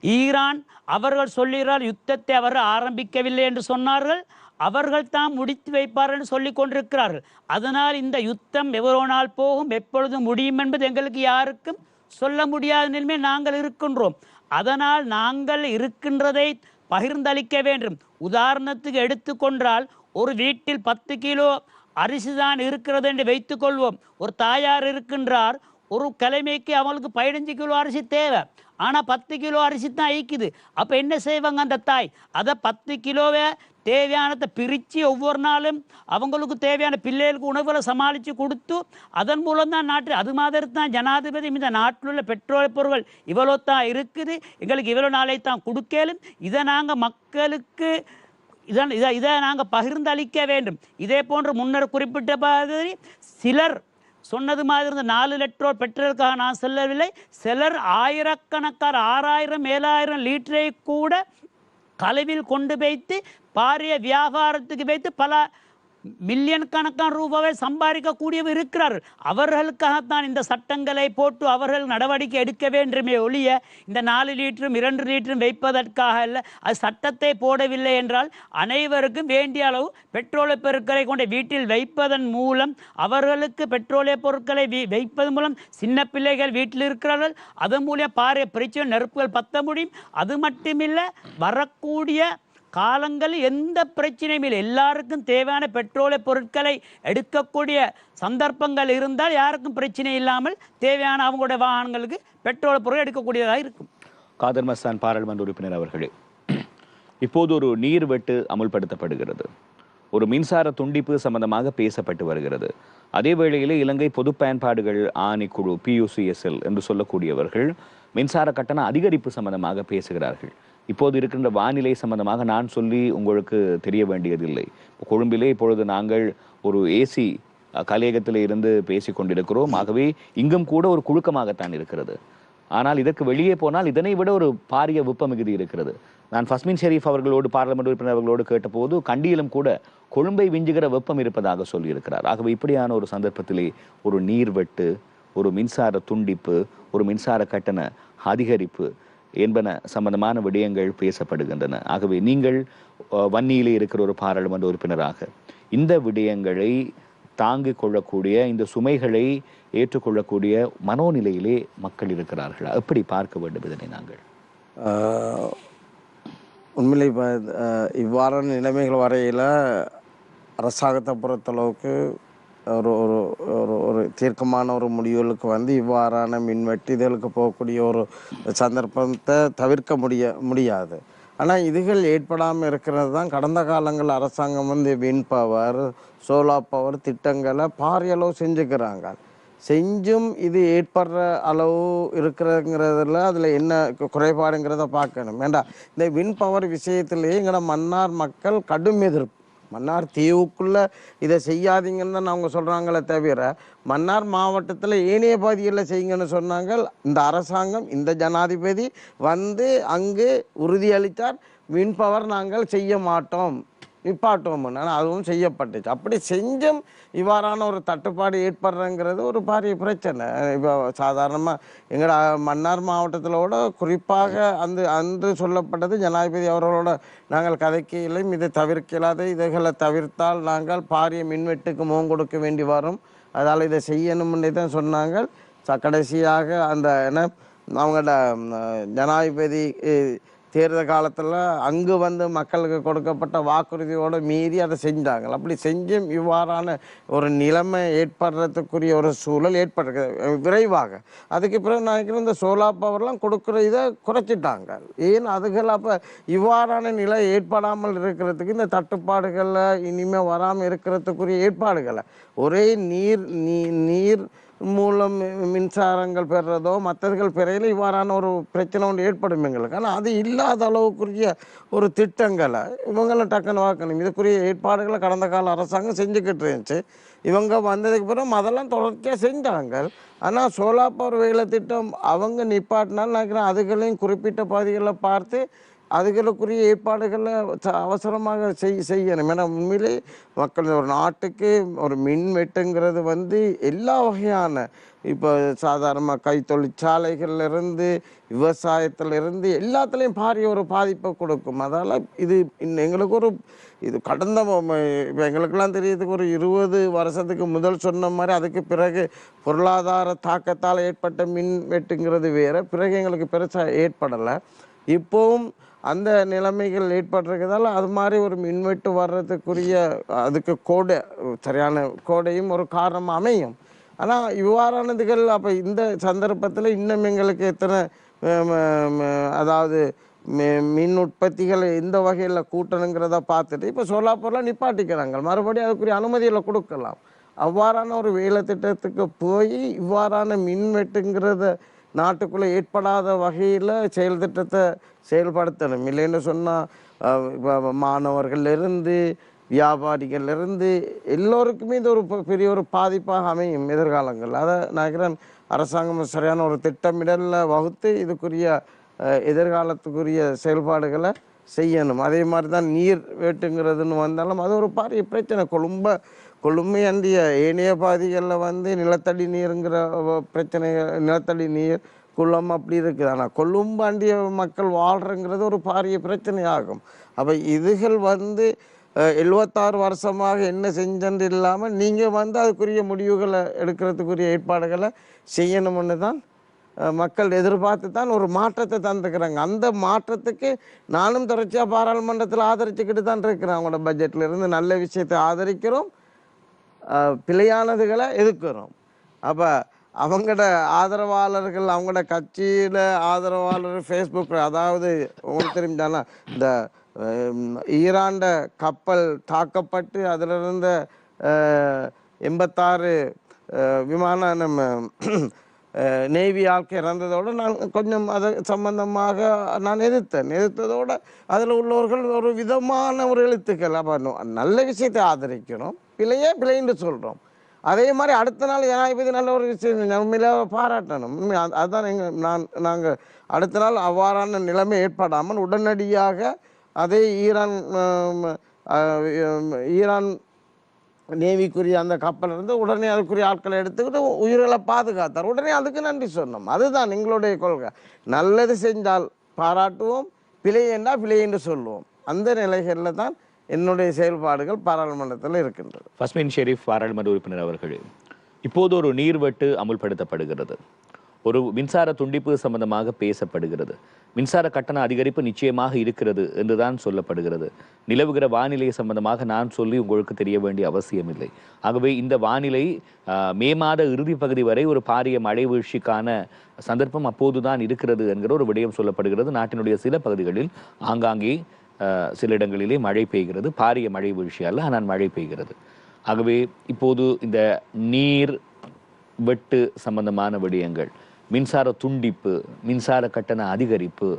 C: ஈரான் அவர்கள் சொல்லுகிறார், யுத்தத்தை அவர் ஆரம்பிக்கவில்லை என்று சொன்னார்கள், அவர்கள் தான் முடித்து வைப்பார் என்று சொல்லிக் கொண்டிருக்கிறார்கள். அதனால் இந்த யுத்தம் எவ்வளோ நாள் போகும், எப்பொழுது முடியும் என்பது எங்களுக்கு யாருக்கும் சொல்ல முடியாத நிலைமை நாங்கள் இருக்கின்றோம். அதனால் நாங்கள் இருக்கின்றதை பகிர்ந்தளிக்க வேண்டும். உதாரணத்துக்கு எடுத்துக்கொண்டால் ஒரு வீட்டில் 10 கிலோ அரிசி தான் இருக்கிறது என்று வைத்துக்கொள்வோம். ஒரு தாயார் இருக்கின்றார், ஒரு கிழமைக்கு அவங்களுக்கு 15 கிலோ அரிசி தேவை. ஆனால் 10 கிலோ அரிசி தான் ஐக்குது. அப்போ என்ன செய்வாங்க அந்த தாய்? அதை 10 கிலோவை தேவையானதை பிரித்து ஒவ்வொரு நாளும் அவங்களுக்கு தேவையான பிள்ளைகளுக்கு உணவுகளை சமாளித்து கொடுத்து அதன் மூலம் தான் அது மாதிரி தான் ஜனாதிபதி இந்த நாட்டில் உள்ள பெட்ரோல் பொருட்கள் இவ்வளோ தான் இருக்குது, எங்களுக்கு இவ்வளோ நாளை தான் கொடுக்கலும், இதை நாங்கள் மக்களுக்கு இதை நாங்கள் பகிர்ந்தளிக்க வேண்டும். இதே போன்று முன்னர் குறிப்பிட்ட மாதிரி சிலர் சொன்னது மாதிரி இருந்த 4 லிட்டர் பெட்ரோலுக்காக நான் சொல்லவில்லை. சிலர் ஆயிரக்கணக்கான 6000 7000 லிட்டரை கூட களவில் கொண்டு வைத்து பாரிய வியாபாரத்துக்கு வைத்து பல மில்லியன் கணக்கான ரூபாவை சம்பாதிக்கக்கூடியவர் இருக்கிறார்கள். அவர்களுக்காகத்தான் இந்த சட்டங்களை போட்டு அவர்கள் நடவடிக்கை எடுக்க வேண்டுமே ஒழிய இந்த 4 லிட்டரும் 2 லிட்டரும் வைப்பதற்காக அல்ல. அது சட்டத்தை போடவில்லை என்றால் அனைவருக்கும் வேண்டிய அளவு பெட்ரோலிய பொருட்களை கொண்டு வீட்டில் வைப்பதன் மூலம் அவர்களுக்கு பெட்ரோலிய பொருட்களை வைப்பதன் மூலம் சின்ன பிள்ளைகள் வீட்டில் இருக்கிறார்கள், அதன் மூலம் பாரிய பிரச்சனை நெருப்புகள் பற்ற முடியும். அது மட்டுமில்லை, வரக்கூடிய காலங்களில் எந்த பிரச்சனையும் இல்லை. எல்லாருக்கும் தேவையான பெட்ரோலை பொருட்களை எடுக்கக்கூடிய சந்தர்ப்பங்கள் இருந்தால் யாருக்கும் பிரச்சனை இல்லாமல் தேவையான அவங்களுடைய வாகனங்களுக்கு பெட்ரோல் பொருள் எடுக்கக்கூடியதாக இருக்கும்.
A: காதர் மஸ்தான் பாராளுமன்ற உறுப்பினர் அவர்களே, இப்போது ஒரு நீர் வெட்டு அமுல்படுத்தப்படுகிறது, ஒரு மின்சார துண்டிப்பு சம்பந்தமாக பேசப்பட்டு வருகிறது. அதே வேளையிலே இலங்கை பொது பயன்பாடுகள் ஆணைக்குழு PUCSL என்று சொல்லக்கூடியவர்கள் மின்சார கட்டண அதிகரிப்பு சம்பந்தமாக பேசுகிறார்கள். இப்போது இருக்கின்ற வானிலை சம்பந்தமாக நான் சொல்லி உங்களுக்கு தெரிய வேண்டியதில்லை. கொழும்பிலே இப்பொழுது நாங்கள் ஒரு AC கலையகத்தில் இருந்து பேசிக் கொண்டிருக்கிறோம். ஆகவே இங்கும் கூட ஒரு குழுக்கமாகத்தான் இருக்கிறது. ஆனால் இதற்கு வெளியே போனால் இதனை விட ஒரு பாரிய வெப்ப மிகுதி இருக்கிறது. நான் ஃபஸ்மின் ஷெரீப் அவர்களோடு பாராளுமன்ற உறுப்பினர் அவர்களோடு கேட்டபோது கண்டியிலும் கூட கொழும்பை விஞ்சுகிற வெப்பம் இருப்பதாக சொல்லியிருக்கிறார். ஆகவே இப்படியான ஒரு சந்தர்ப்பத்திலே ஒரு நீர்வெட்டு, ஒரு மின்சார துண்டிப்பு, ஒரு மின்சார கட்டண அதிகரிப்பு என்பன சம்பந்தமான விடயங்கள் பேசப்படுகின்றன. ஆகவே நீங்கள் வன்னியிலே இருக்கிற ஒரு பாராளுமன்ற உறுப்பினராக இந்த விடயங்களை தாங்கிக் கொள்ளக்கூடிய, இந்த சுமைகளை ஏற்றுக்கொள்ளக்கூடிய மனோநிலையிலே மக்கள் இருக்கிறார்களா? எப்படி பார்க்க வேண்டும் இதனை நாங்கள்?
B: உண்மையிலே இப்போ இவ்வாறான நிலைமைகள் வரையில் அரசாங்கத்தை பொறுத்தளவுக்கு ஒரு ஒரு ஒரு ஒரு தீர்க்கமான ஒரு முடிவுகளுக்கு வந்து இவ்வாறான மின்வெட்டுதலுக்கு போகக்கூடிய ஒரு சந்தர்ப்பத்தை தவிர்க்க முடியாது. ஆனால் இதுகள் ஏற்படாமல் இருக்கிறது தான் கடந்த காலங்கள் அரசாங்கம் வந்து வின் பவர், சோலார் பவர் திட்டங்களை பாரிய அளவு செஞ்சுக்கிறாங்க. செஞ்சும் இது ஏற்படுற அளவு இருக்கிறதுங்கிறதுல அதில் என்ன குறைபாடுங்கிறத பார்க்கணும். வேண்டாம், இந்த வின் பவர் விஷயத்திலேயே எங்களோட மன்னார் மக்கள் கடும் எதிர்ப்பு. மன்னார் தீவுக்குள்ளே இதை செய்யாதீங்கன்னு தான் அவங்க சொல்கிறாங்களே தவிர, மன்னார் மாவட்டத்தில் ஏனைய பகுதிகளில் செய்யுங்கன்னு சொன்னாங்க. இந்த அரசாங்கம், இந்த ஜனாதிபதி வந்து அங்கு உறுதியளித்தார், வின் பவர் நாங்கள் செய்ய மாட்டோம், நிப்பாட்டுவோம். ஆனால் அதுவும் செய்யப்பட்டுச்சு. அப்படி செஞ்சும் இவ்வாறான ஒரு தட்டுப்பாடு ஏற்படுறங்கிறது ஒரு பாரிய பிரச்சனை. இப்போ சாதாரணமாக எங்களோட மன்னார் மாவட்டத்திலோட குறிப்பாக அன்று சொல்லப்பட்டது, ஜனாதிபதி அவர்களோட நாங்கள் கதைக்கையிலும் இதை தவிர்க்க இயலாது, இதைகளை தவிர்த்தால் நாங்கள் பாரிய மின்வெட்டுக்கு முகம் கொடுக்க வேண்டி வரும், அதால் இதை செய்யணும்னு தான் சொன்னாங்க. கடைசியாக அந்த அவங்களோட ஜனாதிபதி தேர்தல் காலத்தில் அங்கு வந்து மக்களுக்கு கொடுக்கப்பட்ட வாக்குறுதியோடு மீறி அதை செஞ்சாங்க. அப்படி செஞ்சும் இவ்வாறான ஒரு நிலைமை ஏற்படுறதுக்குரிய ஒரு சூழல் ஏற்படுறது விரைவாக. அதுக்கு பிறகு நினைக்கிறேன் இந்த சோலார் பவர்லாம் கொடுக்குற இதை குறைச்சிட்டாங்க. ஏன் அதுகள் அப்போ இவ்வாறான நிலை ஏற்படாமல் இருக்கிறதுக்கு, இந்த தட்டுப்பாடுகளில் இனிமேல் வராமல் இருக்கிறதுக்குரிய ஏற்பாடுகளை ஒரே நீர் மூலம் மின்சாரங்கள் பெறுறதோ மற்றர்கள் பெறையில் இவ்வாறான ஒரு பிரச்சனை ஒன்று ஏற்படும் எங்களுக்கு. ஆனால் அது இல்லாத அளவுக்குரிய ஒரு திட்டங்களை இவங்களும் டக்குன்னு வாக்கணும். இதுக்குரிய ஏற்பாடுகளை கடந்த கால அரசாங்கம் செஞ்சுக்கிட்டு இருந்துச்சு. இவங்க வந்ததுக்கு பிறகு அதெல்லாம் தொடர்ச்சியாக செஞ்சாங்க. ஆனால் சோலார் பவர் வேலை திட்டம் அவங்க நிப்பாட்டினாலும் நினைக்கிறேன் அதுகளையும் குறிப்பிட்ட பகுதிகளில் பார்த்து அதுகளுக்குரிய ஏற்பாடுகளை அவசரமாக செய்யணும். ஏன்னா உண்மையிலே மக்கள் ஒரு நாட்டுக்கு ஒரு மின் வெட்டுங்கிறது வந்து எல்லா வகையான, இப்போ சாதாரணமாக கைத்தொழிற்சாலைகள்லேருந்து விவசாயத்திலிருந்து எல்லாத்துலேயும் பாரிய ஒரு பாதிப்பை கொடுக்கும். அதால் இது எங்களுக்கு ஒரு இது கடந்த இப்போ எங்களுக்கெல்லாம் தெரியறதுக்கு ஒரு 20 வருஷத்துக்கு முதல் சொன்ன மாதிரி, அதுக்கு பிறகு பொருளாதார தாக்கத்தால் ஏற்பட்ட மின் வெட்டுங்கிறது வேறு, பிறகு எங்களுக்கு பெருசாக ஏற்படலை. இப்போவும் அந்த நிலைமைகள் ஏற்பட்டிருக்கிறதால அது மாதிரி ஒரு மின்வெட்டு வர்றதுக்குரிய அதுக்கு சரியான கோடையும் ஒரு காரணம் அமையும். ஆனால் இவ்வாறானதுகள் அப்போ இந்த சந்தர்ப்பத்தில் இன்னும் எங்களுக்கு எத்தனை அதாவது மின் உற்பத்திகளை எந்த வகையில் கூட்டணுங்கிறத பார்த்துட்டு இப்போ சோலார் பவர்லாம் நிப்பாட்டிக்கிறாங்க, மறுபடியும் அதுக்குரிய அனுமதிகளை கொடுக்கலாம். அவ்வாறான ஒரு வேலை திட்டத்துக்கு போய் இவ்வாறான மின்வெட்டுங்கிறத நாட்டுக்குள்ளே ஏற்படாத வகையில் செயல் திட்டத்தை செயல்படுத்தணும். இல்லைன்னு சொன்னால் மாணவர்கள்லேருந்து வியாபாரிகள்லேருந்து எல்லோருக்குமே இது ஒரு பெரிய ஒரு பாதிப்பாக அமையும் எதிர்காலங்கள். அதை நினைக்கிறேன் அரசாங்கம் சரியான ஒரு திட்டமிடலில் வகுத்து இதுக்குரிய எதிர்காலத்துக்குரிய செயல்பாடுகளை செய்யணும். அதே மாதிரி தான் நீர் வேட்டுங்கிறதுன்னு வந்தாலும் அது ஒரு பாரிய பிரச்சனை. கொழும்பை அண்டிய ஏனைய பாதிகளில் வந்து நிலத்தடி நீருங்கிற பிரச்சனைகள், நிலத்தடி நீர் குளம் அப்படி இருக்குது. ஆனால் கொழும்பாண்டிய மக்கள் வாழ்கிறங்கிறது ஒரு பாரிய பிரச்சனையாகும். அப்போ இதுகள் வந்து 76 வருஷமாக என்ன செஞ்சது இல்லாமல் நீங்கள் வந்து அதுக்குரிய முடிவுகளை எடுக்கிறதுக்குரிய ஏற்பாடுகளை செய்யணும்னு தான் மக்கள் எதிர்பார்த்து தான் ஒரு மாற்றத்தை தந்துக்கிறாங்க. அந்த மாற்றத்துக்கு நானும் தொடர்ச்சியாக பாராளுமன்றத்தில் ஆதரிச்சுக்கிட்டு தான் இருக்கிறேன். அவங்களோட பட்ஜெட்டில் இருந்து நல்ல விஷயத்தை ஆதரிக்கிறோம், பிழையானதுகளை எதிர்க்கிறோம். அப்போ அவங்களோட ஆதரவாளர்கள், அவங்களோட கட்சியில் ஆதரவாளர் ஃபேஸ்புக்கில், அதாவது உங்களுக்கு தெரிஞ்சானா இந்த ஈரான்ட கப்பல் தாக்கப்பட்டு அதில் இருந்த 86 விமான நம்ம நேவி ஆட்கள் இறந்ததோடு நான் கொஞ்சம் அது சம்பந்தமாக நான் எதிர்த்ததோடு அதில் உள்ளவர்கள் ஒரு விதமான ஒரு எழுத்துக்கள். அப்போ நல்ல விஷயத்தை ஆதரிக்கணும், பிழைன்னு சொல்கிறோம். அதே மாதிரி அடுத்த நாள் ஜனாதிபதி நல்ல ஒரு விஷயம் உண்மையில பாராட்டணும். அதுதான் நாங்கள் அடுத்த நாள் அவ்வாறான நிலைமை ஏற்படாமல் உடனடியாக அதே ஈரான் நேவிக்குரிய அந்த கப்பல் இருந்து உடனே அதுக்குரிய ஆட்களை எடுத்துக்கிட்டு உயிர்களை பாதுகாத்தார். உடனே அதுக்கு நன்றி சொன்னோம். அதுதான் எங்களுடைய கொள்கை. நல்லது செஞ்சால் பாராட்டுவோம், பிழை என்றால் பிழை என்று சொல்லுவோம். அந்த நிலைகளில் தான் என்னுடைய செயல்பாடுகள் பாராளுமன்றத்தில் இருக்கின்றது.
A: ஃபஸ்மின் ஷெரீப் பாராளுமன்ற உறுப்பினர் அவர்களே, இப்போது ஒரு நீர்வெட்டு அமுல்படுத்தப்படுகிறது, ஒரு மின்சார துண்டிப்பு சம்பந்தமாக பேசப்படுகிறது, மின்சார கட்டண அதிகரிப்பு நிச்சயமாக இருக்கிறது என்றுதான் சொல்லப்படுகிறது. நிலவுகிற வானிலை சம்பந்தமாக நான் சொல்லி உங்களுக்கு தெரிய வேண்டிய அவசியம் இல்லை. ஆகவே இந்த வானிலை மே மாத இறுதி பகுதி வரை ஒரு பாரிய மழை வீழ்ச்சிக்கான சந்தர்ப்பம் அப்போதுதான் இருக்கிறது என்கிற ஒரு விடயம் சொல்லப்படுகிறது. நாட்டினுடைய சில பகுதிகளில் ஆங்காங்கே சில இடங்களிலே மழை பெய்கிறது, பாரிய மழை வீழ்ச்சி அல்ல, ஆனால் மழை பெய்கிறது. ஆகவே இப்போது இந்த நீர் வெட்டு சம்பந்தமான விடயங்கள், மின்சார துண்டிப்பு, மின்சார கட்டண அதிகரிப்பு,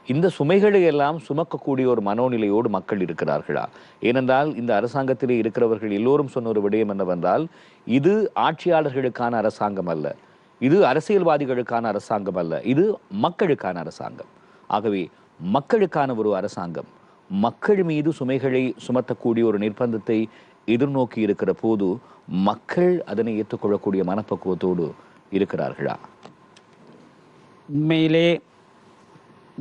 A: இந்த சுமைகளை எல்லாம் சுமக்கக்கூடிய ஒரு மனோநிலையோடு மக்கள் இருக்கிறார்களா? ஏனென்றால் இந்த அரசாங்கத்திலே இருக்கிறவர்கள் எல்லோரும் சொன்ன ஒரு விடயம் என்னவென்றால், இது ஆட்சியாளர்களுக்கான அரசாங்கம் அல்ல, இது அரசியல்வாதிகளுக்கான அரசாங்கம் அல்ல, இது மக்களுக்கான அரசாங்கம். ஆகவே மக்களுக்கான ஒரு அரசாங்கம் மக்கள் மீது சுமைகளை சுமத்தக்கூடிய ஒரு நிர்பந்தத்தை எதிர்நோக்கி இருக்கிற போது மக்கள் அதனை ஏற்றுக்கொள்ளக்கூடிய மனப்பக்குவத்தோடு இருக்கிறார்களா?
C: உண்மையிலே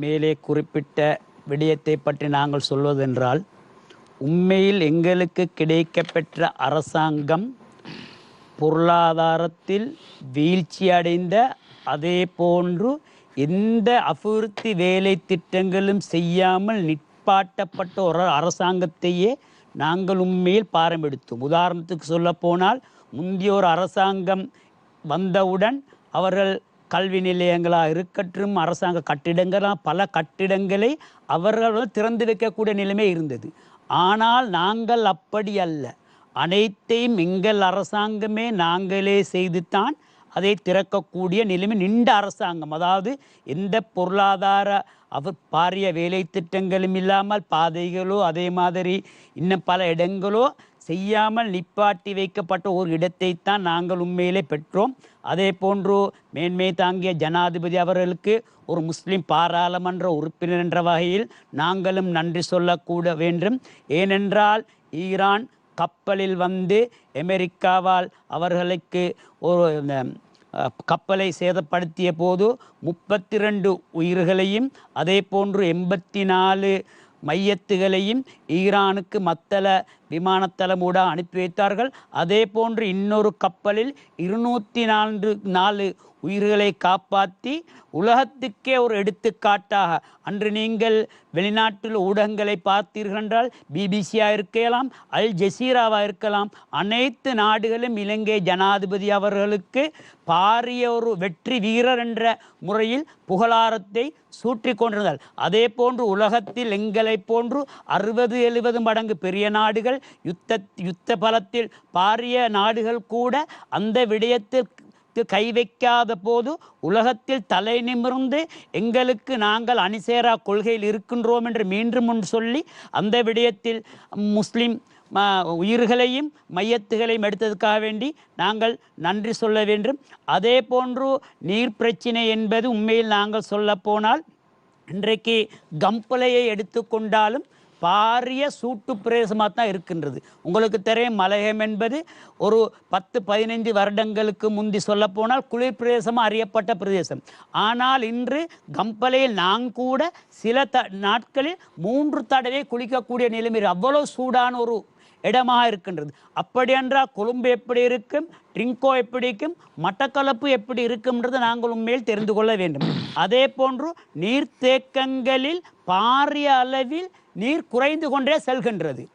C: மேலே குறிப்பிட்ட விடயத்தை பற்றி நாங்கள் சொல்வதென்றால், உண்மையில் எங்களுக்கு கிடைக்கப்பெற்ற அரசாங்கம் பொருளாதாரத்தில் வீழ்ச்சி அடைந்த, அதே போன்று எந்த அபிவிருத்தி வேலை திட்டங்களும் செய்யாமல் நிற்பாட்டப்பட்ட ஒரு அரசாங்கத்தையே நாங்கள் உண்மையில் பாரம்பெடுத்தோம். உதாரணத்துக்கு சொல்ல போனால், முந்தைய ஒரு அரசாங்கம் வந்தவுடன் அவர்கள் கல்வி நிலையங்களாக இருக்கட்டும், அரசாங்க கட்டிடங்களாக பல கட்டிடங்களை அவர்கள் திறந்து வைக்கக்கூடிய நிலைமை இருந்தது. ஆனால் நாங்கள் அப்படி அல்ல, அனைத்தையும் எங்கள் அரசாங்கமே நாங்களே செய்துத்தான் அதை திறக்கக்கூடிய நிலைமை நின்ற அரசாங்கம். அதாவது எந்த பொருளாதார பாரிய வேலை திட்டங்களும் இல்லாமல், பாதைகளோ அதே மாதிரி இன்னும் பல இடங்களோ செய்யாமல் நிப்பாட்டி வைக்கப்பட்ட ஒரு இடத்தை தான் நாங்கள் உண்மையிலே பெற்றோம். அதே போன்று மேன்மை தாங்கிய ஜனாதிபதி அவர்களுக்கு ஒரு முஸ்லிம் பாராளுமன்ற உறுப்பினர் என்ற வகையில் நாங்களும் நன்றி சொல்லக்கூட வேண்டும். ஏனென்றால் ஈரான் கப்பலில் வந்து அமெரிக்காவால் அவர்களுக்கு ஒரு கப்பலை சேதப்படுத்திய போது 32 உயிர்களையும் அதே போன்று 84 மையத்துகளையும் ஈரானுக்கு மத்தள விமானத்தளமூட அனுப்பி வைத்தார்கள். அதே போன்று இன்னொரு கப்பலில் 204 உயிர்களை காப்பாற்றி உலகத்துக்கே ஒரு எடுத்துக்காட்டாக, அன்று நீங்கள் வெளிநாட்டில் ஊடகங்களை பார்த்தீர்கள் என்றால் பிபிசியாக இருக்கலாம், அல் ஜசீராவாக இருக்கலாம், அனைத்து நாடுகளும் இலங்கை ஜனாதிபதி அவர்களுக்கு பாரிய ஒரு வெற்றி வீரர் என்ற முறையில் புகழாரத்தை சூற்றி கொண்டிருந்தார். அதே போன்று உலகத்தில் எங்களை போன்று 60-70 மடங்கு பெரிய நாடுகள், யுத்த பலத்தில் பாரிய நாடுகள் கூட அந்த விடயத்தில் கை வைக்காத போது உலகத்தில் தலை நிமிர்ந்து எங்களுக்கு நாங்கள் அணிசேரா கொள்கையில் இருக்கின்றோம் என்று மீண்டும் சொல்லி அந்த விடயத்தில் முஸ்லிம் உயிர்களையும் மையத்துகளையும் எடுத்ததுக்காக வேண்டி நாங்கள் நன்றி சொல்ல வேண்டும். அதே போன்று நீர் பிரச்சினை என்பது உண்மையில் நாங்கள் சொல்ல போனால், இன்றைக்கு கம்பளையை எடுத்துக்கொண்டாலும் பாரிய சூட்டு பிரதேசமாக தான் இருக்கின்றது. உங்களுக்கு தெரியும், மலையம் என்பது ஒரு 10-15 வருடங்களுக்கு முந்தி சொல்ல போனால் குளிர் பிரதேசமாக அறியப்பட்ட பிரதேசம். ஆனால் இன்று கம்பளையில் நான் கூட சில நாட்களில் 3 தடவை குளிக்கக்கூடிய நிலைமை. அவ்வளோ சூடான ஒரு இடமாக இருக்கின்றது. அப்படி என்றால் கொழும்பு எப்படி இருக்கும், ட்ரிங்கோ எப்படி இருக்கும், மட்டக்களப்பு எப்படி இருக்கும்ன்றது நாங்கள் உண்மையில் தெரிந்து கொள்ள வேண்டும். அதே போன்று நீர்த்தேக்கங்களில் பாரிய அளவில் நீர் குறைந்து கொண்டே செல்கின்றது.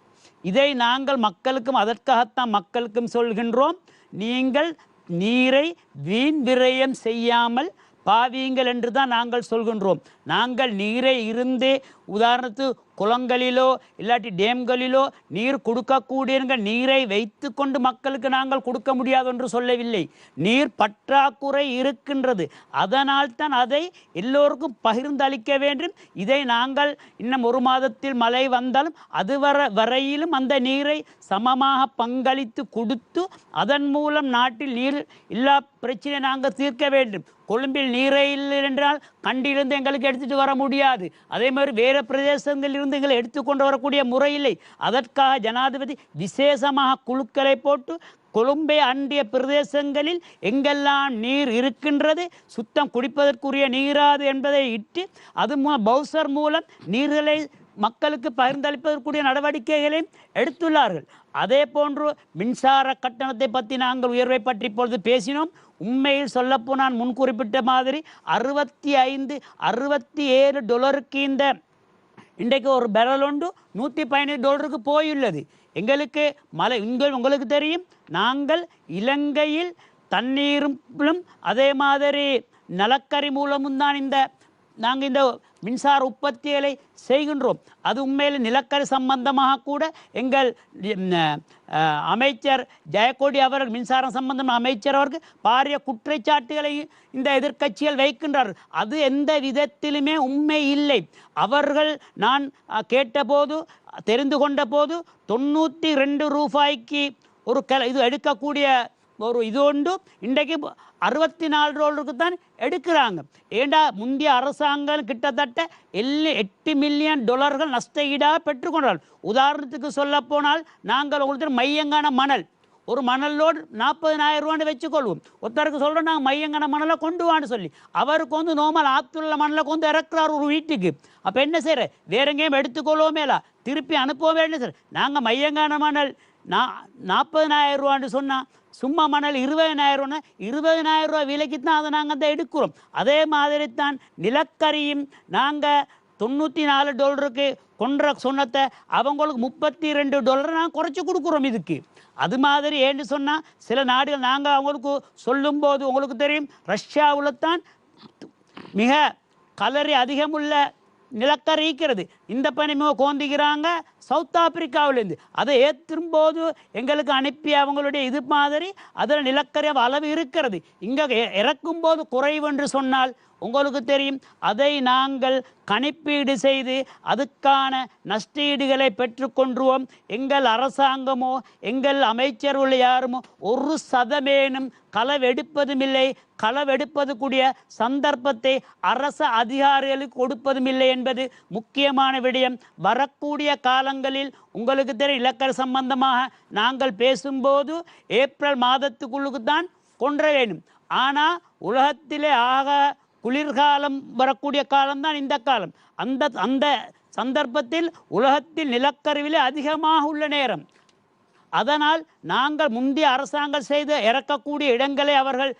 C: இதை நாங்கள் மக்களுக்கும், அதற்காகத்தான் மக்களுக்கும் சொல்கின்றோம், நீங்கள் நீரை வீண் விரயம் செய்யாமல் பாவியுங்கள் என்று தான் நாங்கள் சொல்கின்றோம். நாங்கள் நீரை இருந்தே உதாரணத்துக்கு குளங்களிலோ இல்லாட்டி டேம்களிலோ நீர் கொடுக்கக்கூடிய நீரை வைத்து கொண்டு மக்களுக்கு நாங்கள் கொடுக்க முடியாது என்று சொல்லவில்லை. நீர் பற்றாக்குறை இருக்கின்றது, அதனால் தான் அதை எல்லோருக்கும் பகிர்ந்தளிக்க வேண்டும். இதை நாங்கள் இன்னும் ஒரு மாதத்தில் மழை வந்தாலும் அது வரையிலும் அந்த நீரை சமமாக பங்களித்து கொடுத்து அதன் மூலம் நாட்டில் நீர் இல்லா பிரச்சனையை நாங்கள் தீர்க்க வேண்டும். கொழும்பில் நீரை இல்லை என்றால் கண்டிலிருந்து எங்களுக்கு எடுத்துட்டு வர முடியாது. அதே மாதிரி வேறு பிரதேசங்களில் இருந்து எங்களை எடுத்துக்கொண்டு வரக்கூடிய முறை இல்லை. அதற்காக ஜனாதிபதி விசேஷமாக குழுக்களை போட்டு கொழும்பை அண்டிய பிரதேசங்களில் எங்கெல்லாம் நீர் இருக்கின்றது, சுத்தம் குடிப்பதற்குரிய நீராது என்பதை இட்டு அது பவுசர் மூலம் நீர்களை மக்களுக்கு பகிர்ந்தளிப்பதற்குரிய நடவடிக்கைகளையும் எடுத்துள்ளார்கள். அதே போன்று மின்சார கட்டணத்தை பற்றி நாங்கள் உயர்வை பற்றி இப்பொழுது பேசினோம். உண்மையில் சொல்லப்போனால் முன் குறிப்பிட்ட மாதிரி 65-67 டாலருக்கு இன்றைக்கு ஒரு பெரல் ஒன்று $115 போயுள்ளது. எங்களுக்கு உங்களுக்கு தெரியும், நாங்கள் இலங்கையில் தண்ணீரும் அதே மாதிரி நிலக்கரி மூலமும் தான் நாங்கள் இந்த மின்சார உற்பத்திகளை செய்கின்றோம். அது உண்மையில் நிலக்கரி சம்பந்தமாக கூட எங்கள் அமைச்சர் ஜெயக்கொடி அவர்கள், மின்சாரம் சம்பந்தமான அமைச்சர் அவர்கள் பாரிய குற்றச்சாட்டுகளை இந்த எதிர்க்கட்சிகள் வைக்கின்றார்கள். அது எந்த விதத்திலுமே உண்மை இல்லை. அவர்கள் நான் கேட்டபோது தெரிந்து கொண்ட போது $92 ஒரு இது எடுக்கக்கூடிய ஒரு இது உண்டு. இன்றைக்கு $64 தான் எடுக்கிறாங்க. ஏண்டா முந்தைய அரசாங்கம் கிட்டத்தட்ட $8 மில்லியன் நஷ்ட ஈடாக பெற்றுக்கொண்டார்கள். உதாரணத்துக்கு சொல்ல போனால் நாங்கள் உங்களுக்கு மையங்கான மணல், ஒரு மணலோடு $40,000 வச்சுக்கொள்வோம். ஒருத்தருக்கு சொல்கிறோம் நாங்கள் மையங்கான மணலை கொண்டு வான்னு சொல்லி, அவருக்கு நோமல் ஆற்றுள்ள மணலை கொண்டு இறக்குறார் ஒரு வீட்டுக்கு. அப்போ என்ன செய்கிற, வேற எங்கேயும் எடுத்துக்கொள்வோமேலா, திருப்பி அனுப்பவே இல்லை சார். நாங்கள் மையங்கான மணல் $40,000 சொன்னால் சும்மா மணல் $20,000 விலைக்கு தான் அதை நாங்கள் அதை எடுக்கிறோம். அதே மாதிரி தான் நிலக்கரியும் நாங்கள் $94 கொன்ற சொன்னத்தை அவங்களுக்கு $32 நாங்கள் குறைச்சி கொடுக்குறோம் இதுக்கு. அது மாதிரி ஏன்னு சொன்னால் சில நாடுகள் நாங்கள் அவங்களுக்கு சொல்லும்போது உங்களுக்கு தெரியும், ரஷ்யாவில் தான் மிக கலரி அதிகமுள்ள நிலக்கரி இருக்கிறது. இந்த பனிமோ கோந்திக்கிறாங்க சவுத் ஆப்பிரிக்காவிலேருந்து. அதை ஏற்றும்போது எங்களுக்கு அனுப்பி அவங்களுடைய இது மாதிரி அதில் நிலக்கரி அளவு இருக்கிறது. இங்கே இறக்கும்போது குறைவு என்று சொன்னால் உங்களுக்கு தெரியும், அதை நாங்கள் கணிப்பீடு செய்து அதுக்கான நஷ்டஈடுகளை பெற்றுக்கொண்டுவோம். எங்கள் அரசாங்கமோ எங்கள் அமைச்சர்கள் யாருமோ 1% களவெடுப்பதும் இல்லை. களவெடுப்பது கூடிய சந்தர்ப்பத்தை அரசு அதிகாரிகளுக்கு கொடுப்பதும் இல்லை என்பது முக்கியமான விடயம். வரக்கூடிய காலங்களில் உங்களுக்கு தெரியும், இலக்கண சம்பந்தமாக நாங்கள் பேசும்போது ஏப்ரல் மாதத்துக்குள்ளுக்கு தான் கொன்ற வேண்டும். ஆனால் உலகத்திலே குளிர்காலம் வரக்கூடிய காலம்தான் இந்த காலம். அந்த சந்தர்ப்பத்தில் உலகத்தில் நிலக்கரிவிலே அதிகமாக உள்ள நேரம். அதனால் நாங்கள் முந்தைய அரசாங்கம் செய்து இறக்கக்கூடிய இடங்களை அவர்கள்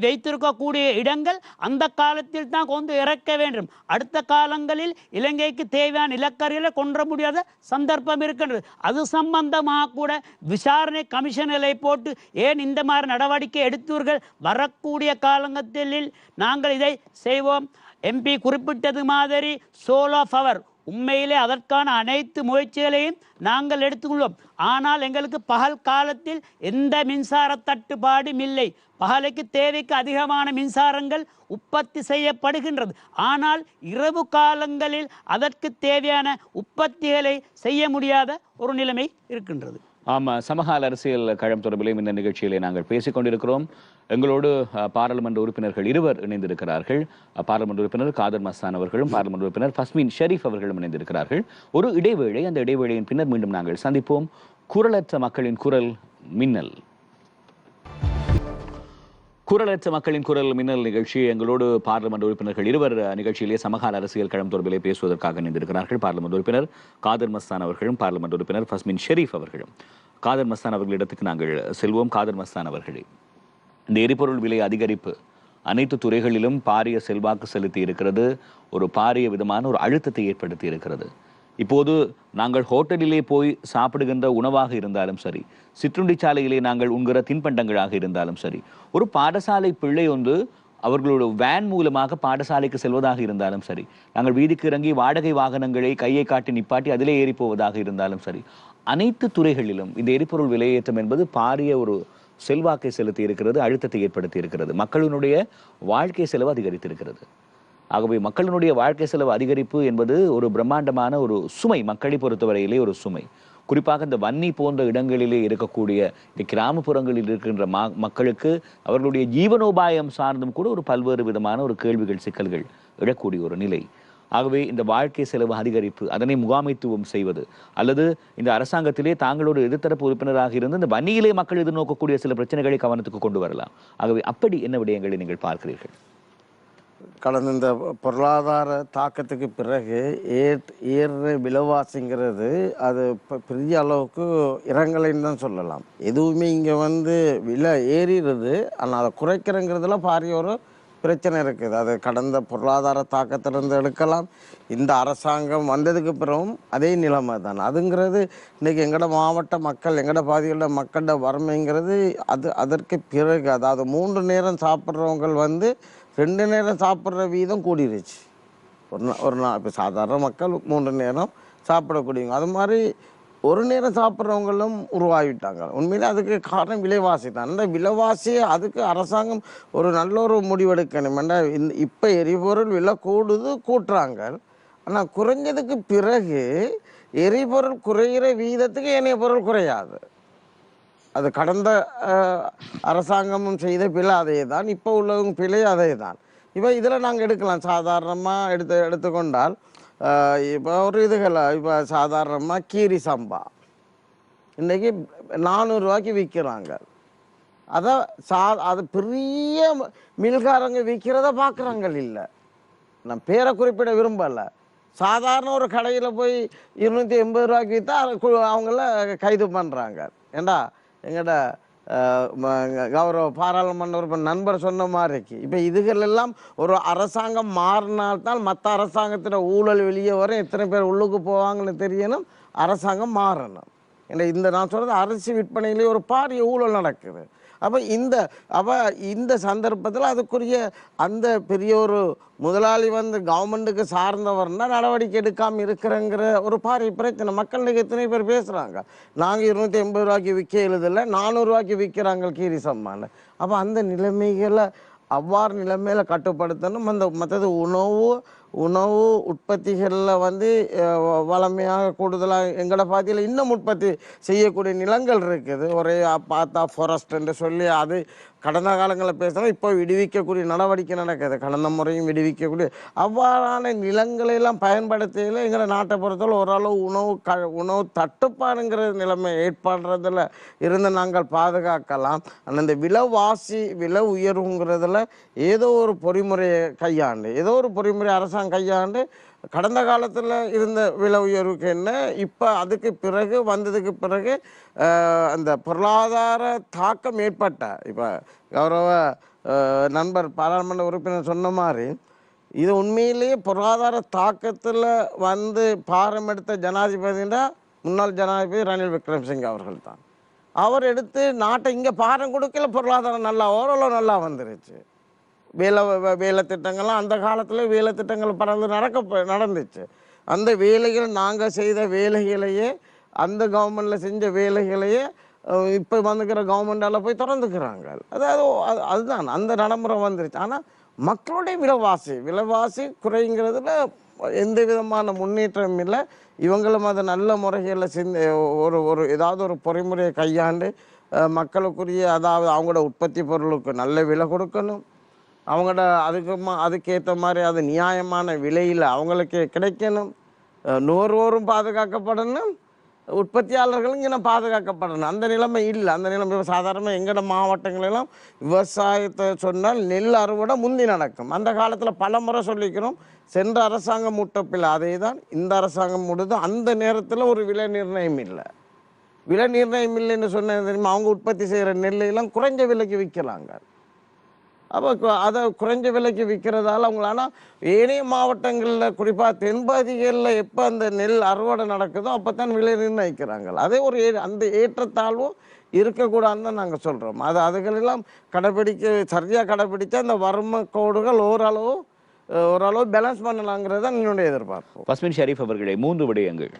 C: வைத்திருக்கக்கூடிய இடங்கள் அந்த காலத்தில் தான் கொண்டு இறக்க வேண்டும். அடுத்த காலங்களில் இலங்கைக்கு தேவையான நிலக்கரிகளை கொன்ற முடியாத சந்தர்ப்பம் இருக்கின்றது. அது சம்பந்தமாக கூட விசாரணை கமிஷன்களை போட்டு ஏன் இந்த மாதிரி நடவடிக்கை எடுத்தீர்கள், வரக்கூடிய காலங்களில் நாங்கள் இதை செய்வோம். MP குறிப்பிட்டது மாதிரி சோல் ஆஃப் அவர் உண்மையிலே அதற்கான அனைத்து முயற்சிகளையும் நாங்கள் எடுத்துக்கொள்வோம். ஆனால் எங்களுக்கு பகல் காலத்தில் எந்த மின்சார தட்டுப்பாடும் இல்லை. பகலுக்கு தேவைக்கு அதிகமான மின்சாரங்கள் உற்பத்தி செய்யப்படுகின்றது. ஆனால் இரவு காலங்களில் அதற்கு தேவையான உற்பத்திகளை செய்ய முடியாத ஒரு நிலைமை இருக்கின்றது.
A: ஆமாம், சமகால அரசியல் களம் தொடர்பிலும் இந்த நிகழ்ச்சியிலே நாங்கள் பேசிக் கொண்டிருக்கிறோம். எங்களோடு பாராளுமன்ற உறுப்பினர்கள் இருவர் இணைந்திருக்கிறார்கள். பாராளுமன்ற உறுப்பினர் காதர் மஸ்தான் அவர்களும் பாராளுமன்ற உறுப்பினர் ஃபஸ்மின் ஷெரீப் அவர்களும் இணைந்திருக்கிறார்கள். ஒரு இடைவேளை, அந்த இடைவேளையின் பின்னர் மீண்டும் நாங்கள் சந்திப்போம். குரலற்ற மக்களின் குரல் மின்னல். குரலற்ற மக்களின் குரல் மின்னல் நிகழ்ச்சி எங்களோடு பார்லிமெண்ட் உறுப்பினர்கள் இருவர் நிகழ்ச்சியிலே சமகால அரசியல் களம் தொடர்பிலே பேசுவதற்காக இணைந்திருக்கிறார்கள். பார்லிமெண்ட் உறுப்பினர் காதர் மஸ்தான் அவர்களும் பார்லிமெண்ட் உறுப்பினர் ஃபஸ்மின் ஷெரீப் அவர்களும். காதர் மஸ்தான் அவர்களிடத்துக்கு நாங்கள் செல்வோம். காதர் மஸ்தான் அவர்களே, இந்த எரிபொருள் விலை அதிகரிப்பு அனைத்து துறைகளிலும் பாரிய செல்வாக்கு செலுத்தி இருக்கிறது, ஒரு பாரிய விதமான ஒரு அழுத்தத்தை ஏற்படுத்தி இருக்கிறது. இப்போது நாங்கள் ஹோட்டலிலே போய் சாப்பிடுகின்ற உணவாக இருந்தாலும் சரி, சிற்றுண்டி சாலையிலே நாங்கள் உண்கிற தின்பண்டங்களாக இருந்தாலும் சரி, ஒரு பாடசாலை பிள்ளை ஒன்று அவர்களோட வேன் மூலமாக பாடசாலைக்கு செல்வதாக இருந்தாலும் சரி, நாங்கள் வீதிக்கு இறங்கி வாடகை வாகனங்களை கையை காட்டி நிப்பாட்டி அதிலே ஏறி போவதாக இருந்தாலும் சரி, அனைத்து துறைகளிலும் இந்த எரிபொருள் விலையேற்றம் என்பது பாரிய ஒரு செல்வாக்கை செலுத்தி இருக்கிறது, அழுத்தத்தை ஏற்படுத்தி இருக்கிறது, மக்களினுடைய வாழ்க்கை செலவு அதிகரித்திருக்கிறது. ஆகவே மக்களினுடைய வாழ்க்கை செலவு அதிகரிப்பு என்பது ஒரு பிரம்மாண்டமான ஒரு சுமை, மக்களை பொறுத்தவரையிலே ஒரு சுமை. குறிப்பாக இந்த வன்னி போன்ற இடங்களிலே இருக்கக்கூடிய இந்த கிராமப்புறங்களில் இருக்கின்ற மக்களுக்கு அவர்களுடைய ஜீவனோபாயம் சார்ந்தும் கூட ஒரு பல்வேறு விதமான ஒரு கேள்விகள், சிக்கல்கள் எழக்கூடிய ஒரு நிலை. ஆகவே இந்த வாழ்க்கை செலவு அதிகரிப்பு, அதனை முகாமைத்துவம் செய்வது, அல்லது இந்த அரசாங்கத்திலே தாங்களோடு எதிர்த்தரப்பு உறுப்பினராக இருந்து இந்த வன்னியிலே மக்கள் எதிர்நோக்கக்கூடிய சில பிரச்சனைகளை கவனத்துக்கு கொண்டு வரலாம். ஆகவே அப்படி என்ன விடயங்களை நீங்கள் பார்க்கிறீர்கள்?
B: கடந்த இந்த பொருளாதார தாக்கத்துக்கு பிறகு ஏறுற விலைவாசிங்கிறது அது பெரிய அளவுக்கு இறங்கலைன்னு தான் சொல்லலாம். எதுவுமே இங்கே விலை ஏறிடுது, ஆனால் அதை குறைக்கிறங்கிறதுல பாரிய ஒரு பிரச்சனை இருக்குது. அது கடந்த பொருளாதார தாக்கத்திலிருந்து எடுக்கலாம். இந்த அரசாங்கம் வந்ததுக்கு பிறகும் அதே நிலைமை தான். அதுங்கிறது இன்றைக்கி எங்களோட மாவட்ட மக்கள், எங்களோட பாதிகளோட மக்களோட வறுமைங்கிறது அதற்கு பிறகு, அதாவது 3 நேரம் சாப்பிட்றவங்க 2 நேரம் சாப்பிட்ற வீதம் கூடிருச்சு. ஒரு நாள் இப்போ சாதாரண மக்கள் 3 நேரம் சாப்பிடக்கூடியவங்க, அது மாதிரி 1 நேரம் சாப்பிட்றவங்களும் உருவாகிட்டாங்க. உண்மையிலே அதுக்கு காரணம் விலைவாசி தான். அந்த விலைவாசியை அதுக்கு அரசாங்கம் ஒரு நல்ல ஒரு முடிவெடுக்கணும். ஏன்னா இப்போ எரிபொருள் விலை கூட்டுறாங்க, ஆனால் குறைஞ்சதுக்கு பிறகு எரிபொருள் குறைகிற வீதத்துக்கு ஏனைய பொருள் குறையாது. அது கடந்த அரசாங்கமும் செய்த பிழை அதே தான், இப்போ உள்ளவங்க பிழை அதே தான். இப்போ இதில் நாங்கள் எடுக்கலாம். சாதாரணமாக எடுத்துக்கொண்டால் இப்போ ஒரு இப்போ சாதாரணமாக கீரி சம்பா இன்றைக்கி 400 ரூபாய்க்கு விற்கிறாங்க. அது பெரிய மில்காரங்க விற்கிறத பார்க்குறாங்க. இல்லை, நான் பேரை குறிப்பிட விரும்பலை. சாதாரண ஒரு கடையில் போய் 280 ரூபாய்க்கு விற்றா அவங்கள கைது பண்ணுறாங்க. ஏண்டா எங்கட கௌரவ பாராளுமன்ற உறுப்பினர் நண்பர் சொன்ன மாதிரிக்கு இப்போ இதுகளெல்லாம் ஒரு அரசாங்கம் மாறினால்தான் மற்ற அரசாங்கத்தில் ஊழல் வெளியே வரும், எத்தனை பேர் உள்ளுக்கு போவாங்கன்னு தெரியணும். அரசாங்கம் மாறணும். ஏன்னா நான் சொல்கிறது அரிசி விற்பனையிலேயே ஒரு பாரிய ஊழல் நடக்குது. அப்போ இந்த சந்தர்ப்பத்தில் அதுக்குரிய அந்த பெரிய ஒரு முதலாளி கவர்மெண்ட்டுக்கு சார்ந்தவர்னா நடவடிக்கை எடுக்காமல் இருக்கிறங்கிற ஒரு பாரிய பிரச்சனை. மக்களுக்கு எத்தனை பேர் பேசுகிறாங்க, நாங்கள் 280 ரூபாய்க்கு விற்க எழுதலை, 400 ரூபாய்க்கு விற்கிறாங்க கீரி சம்மான்னு. அப்போ அந்த நிலைமைகளை அவ்வாறு நிலைமையில் கட்டுப்படுத்தணும். அந்த மற்றது உணவு உற்பத்திகளில் வளமையாக கூடுதலாக எங்களோட பாத்தியில் இன்னும் உற்பத்தி செய்யக்கூடிய நிலங்கள் இருக்குது. ஒரே பார்த்தா ஃபாரஸ்ட் என்று சொல்லி அது கடந்த காலங்களில் பேசுகிறோம், இப்போ விடுவிக்கக்கூடிய நடவடிக்கை நடக்குது. கடந்த முறையும் விடுவிக்கக்கூடிய அவ்வாறான நிலங்களையெல்லாம் பயன்படுத்தியில் எங்களை நாட்டை பொறுத்தவரை ஓரளவு உணவு தட்டுப்பாடுங்கிற நிலைமை ஏற்படுறதில் இருந்து நாங்கள் பாதுகாக்கலாம். ஆனால் இந்த விலை உயர்வுங்கிறதுல ஏதோ ஒரு பொறிமுறையை கையாண்டு, ஏதோ ஒரு பொறிமுறை அரசாங்கம் கையாண்டு கடந்த காலத்தில் இருந்த விலை உயர்வுக்கு என்ன, இப்போ அதுக்கு பிறகு வந்ததுக்கு பிறகு அந்த பொருளாதார தாக்கம் ஏற்பட்ட, இப்போ கௌரவ நண்பர் பாராளுமன்ற உறுப்பினர் சொன்ன மாதிரி இது உண்மையிலேயே பொருளாதார தாக்கத்தில் பாரம் எடுத்த ஜனாதிபதினா முன்னாள் ஜனாதிபதி ரணில் விக்ரமசிங்கே அவர்கள் தான். அவர் எடுத்து நாட்டை இங்கே பாரம் கொடுக்கல, பொருளாதாரம் ஓரளவு நல்லா வந்துருச்சு. வேலை திட்டங்கள்லாம் அந்த காலத்தில் வேலை திட்டங்கள் நடந்துச்சு. அந்த வேலைகள் நாங்கள் செய்த வேலைகளையே, அந்த கவர்மெண்டில் செஞ்ச வேலைகளையே இப்போ வந்துக்கிற கவர்மெண்டால் போய் திறந்துக்கிறாங்க. அதுதான் அந்த நடைமுறை வந்துருச்சு. ஆனால் மக்களுடைய விலைவாசி குறைங்கிறதுல எந்த விதமான முன்னேற்றம் இல்லை. இவங்களும் அதை நல்ல முறைகளில் ஒரு ஏதாவது ஒரு பொறிமுறையை கையாண்டு மக்களுக்குரிய, அதாவது அவங்களோட உற்பத்தி பொருளுக்கு நல்ல விலை கொடுக்கணும், அவங்களோட அதுக்கேற்ற மாதிரி அது நியாயமான விலையில் அவங்களுக்கு கிடைக்கணும், நுகர்வோரும் பாதுகாக்கப்படணும், உற்பத்தியாளர்களும் இங்கே பாதுகாக்கப்படணும். அந்த நிலைமை இல்லை. அந்த நிலைமை சாதாரணமாக எங்களோட மாவட்டங்களெல்லாம் விவசாயத்தை சொன்னால் நெல் அறுவடை முந்தி நடக்கும். அந்த காலத்தில் பல முறை சொல்லிக்கிறோம், சென்ற அரசாங்கம் முட்டப்பில்லை, அதே தான் இந்த அரசாங்கம் முடுது. அந்த நேரத்தில் ஒரு விலை நிர்ணயம் இல்லை. விலை நிர்ணயம் இல்லைன்னு சொன்னது தெரியுமா, அவங்க உற்பத்தி செய்கிற நெல்லையெல்லாம் குறைஞ்ச விலைக்கு விற்கலாங்க. அப்போ அதை குறைஞ்ச விலைக்கு விற்கிறதால அவங்களால ஏனைய மாவட்டங்களில் குறிப்பாக தென்பகுதிகளில் எப்போ அந்த நெல் அறுவடை நடக்குதோ அப்போ தான் விலை நிர்ணயிக்கிறாங்க. அதே ஒரு அந்த ஏற்றத்தாழ்வும் இருக்கக்கூடாதுன்னு தான் நாங்கள் சொல்கிறோம். அதுகளெல்லாம் சரியாக கடைப்பிடிச்சா அந்த வறுமை கோடுகள் ஓரளவு பேலன்ஸ் பண்ணலாங்கிறது தான் என்னுடைய எதிர்பார்ப்பு.
A: பஸ்மின் ஷெரீப் அவர்களே, 3 விடயங்கள்.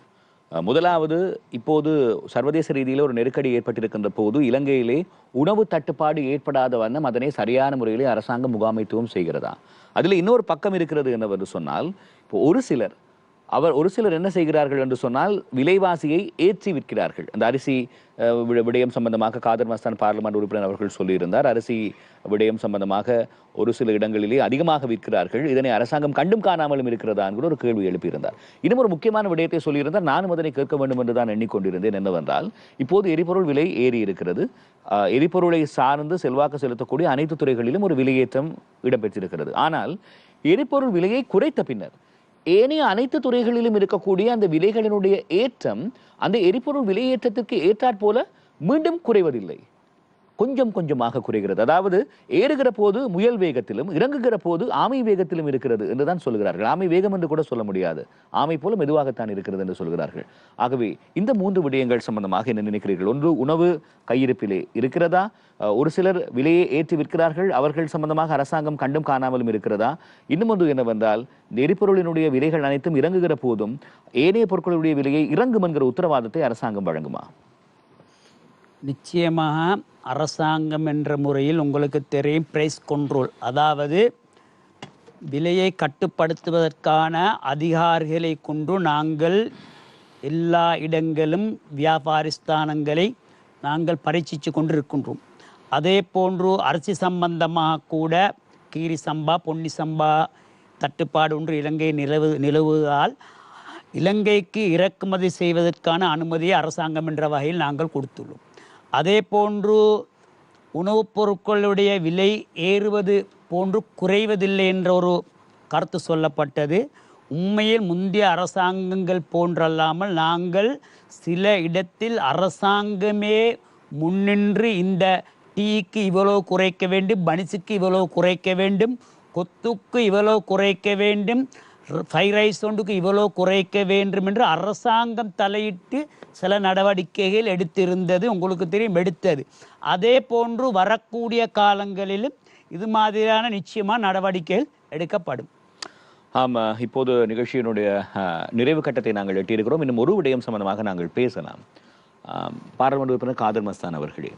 A: முதலாவது, இப்போது சர்வதேச ரீதியில் ஒரு நெருக்கடி ஏற்பட்டிருக்கின்ற போது இலங்கையிலே உணவு தட்டுப்பாடு ஏற்படாத வண்ணம் அதனை சரியான முறையிலே அரசாங்கம் முகாமைத்துவம் செய்கிறதா? அதில் இன்னொரு பக்கம் இருக்கிறது என்னவென்று சொன்னால், இப்போ ஒரு சிலர் என்ன செய்கிறார்கள் என்று சொன்னால் விலைவாசியை ஏற்றி விற்கிறார்கள். அந்த அரிசி விடயம் சம்பந்தமாக காதர் மஸ்தான் பார்லிமெண்ட் உறுப்பினர் அவர்கள் சொல்லியிருந்தார். அரிசி விடயம் சம்பந்தமாக ஒரு சில இடங்களிலே அதிகமாக விற்கிறார்கள். இதனை அரசாங்கம் கண்டும் காணாமலும் இருக்கிறதா என்கிற ஒரு கேள்வி எழுப்பியிருந்தார். இன்னும் ஒரு முக்கியமான விடயத்தை சொல்லியிருந்தார். நானும் அதனை கேட்க வேண்டும் என்று தான் எண்ணிக்கொண்டிருந்தேன். என்னவென்றால், இப்போது எரிபொருள் விலை ஏறி இருக்கிறது. எரிபொருளை சார்ந்து செல்வாக்கு செலுத்தக்கூடிய அனைத்து துறைகளிலும் ஒரு விலையேற்றம் இடம்பெற்றிருக்கிறது. ஆனால் எரிபொருள் விலையை குறைத்த பின்னர் ஏனைய அனைத்து துறைகளிலும் இருக்கக்கூடிய அந்த விலைகளினுடைய ஏற்றம் அந்த எரிபொருள் விலையேற்றத்திற்கு ஏற்றாற் போல மீண்டும் குறைவதில்லை, கொஞ்சம் கொஞ்சமாக குறைகிறது. அதாவது ஏறுகிற போது முயல் வேகத்திலும் இறங்குகிற போது ஆமை வேகத்திலும் இருக்கிறது என்றுதான் சொல்கிறார்கள். ஆமை வேகம் என்று கூட சொல்ல முடியாது, ஆமை போல மெதுவாகத்தான் இருக்கிறது என்று சொல்கிறார்கள். ஆகவே இந்த 3 விடயங்கள் சம்பந்தமாக என்ன நினைக்கிறீர்கள்? ஒன்று, உணவு கையிருப்பிலே இருக்கிறதா? ஒரு சிலர் விலையை ஏற்றி விற்கிறார்கள், அவர்கள் சம்பந்தமாக அரசாங்கம் கண்டும் காணாமலும் இருக்கிறதா? இன்னும் ஒன்று என்னவென்றால், எரிபொருளினுடைய விலைகள் அனைத்தும் இறங்குகிற போதும் ஏனைய பொருட்களுடைய விலையை இறங்கும் என்கிற உத்தரவாதத்தை அரசாங்கம் வழங்குமா?
C: நிச்சயமாக அரசாங்கம் என்ற முறையில் உங்களுக்கு தெரியும் பிரைஸ் கண்ட்ரோல், அதாவது விலையை கட்டுப்படுத்துவதற்கான அதிகாரிகளை கொண்டு நாங்கள் எல்லா இடங்களும் வியாபாரி ஸ்தானங்களை நாங்கள் பரீட்சித்து கொண்டிருக்கின்றோம். அதே போன்று அரிசி சம்பந்தமாக கூட கீரி சம்பா பொன்னி சம்பா தட்டுப்பாடு ஒன்று இலங்கை நிலவுவதால் இலங்கைக்கு இறக்குமதி செய்வதற்கான அனுமதியை அரசாங்கம் என்ற வகையில் நாங்கள் கொடுத்துள்ளோம். அதே போன்று உணவுப் பொருட்களுடைய விலை ஏறுவது போன்று குறைவதில்லை என்ற ஒரு கருத்து சொல்லப்பட்டது. உண்மையில் முந்தைய அரசாங்கங்கள் போன்றல்லாமல் நாங்கள் சில இடத்தில் அரசாங்கமே முன்னின்று இந்த டீக்கு இவ்வளவு குறைக்க வேண்டும், பனிசுக்கு இவ்வளவு குறைக்க வேண்டும், கொத்துக்கு இவ்வளவு குறைக்க வேண்டும், ஃப்ரைட் ரைஸ் ஒன்றுக்கு இவ்வளோ குறைக்க வேண்டும் என்று அரசாங்கம் தலையிட்டு சில நடவடிக்கைகள் எடுத்திருந்தது, உங்களுக்கு தெரியும், எடுத்தது. அதே போன்று வரக்கூடிய காலங்களிலும் இது மாதிரியான நிச்சயமாக நடவடிக்கைகள் எடுக்கப்படும்.
A: ஆமாம், இப்போது நிகழ்ச்சியினுடைய நிறைவு கட்டத்தை நாங்கள் எட்டியிருக்கிறோம். இன்னும் ஒரு விடயம் சம்பந்தமாக நாங்கள் பேசலாம். பாராளுமன்ற உறுப்பினர் காதர் மஸ்தான் அவர்களே,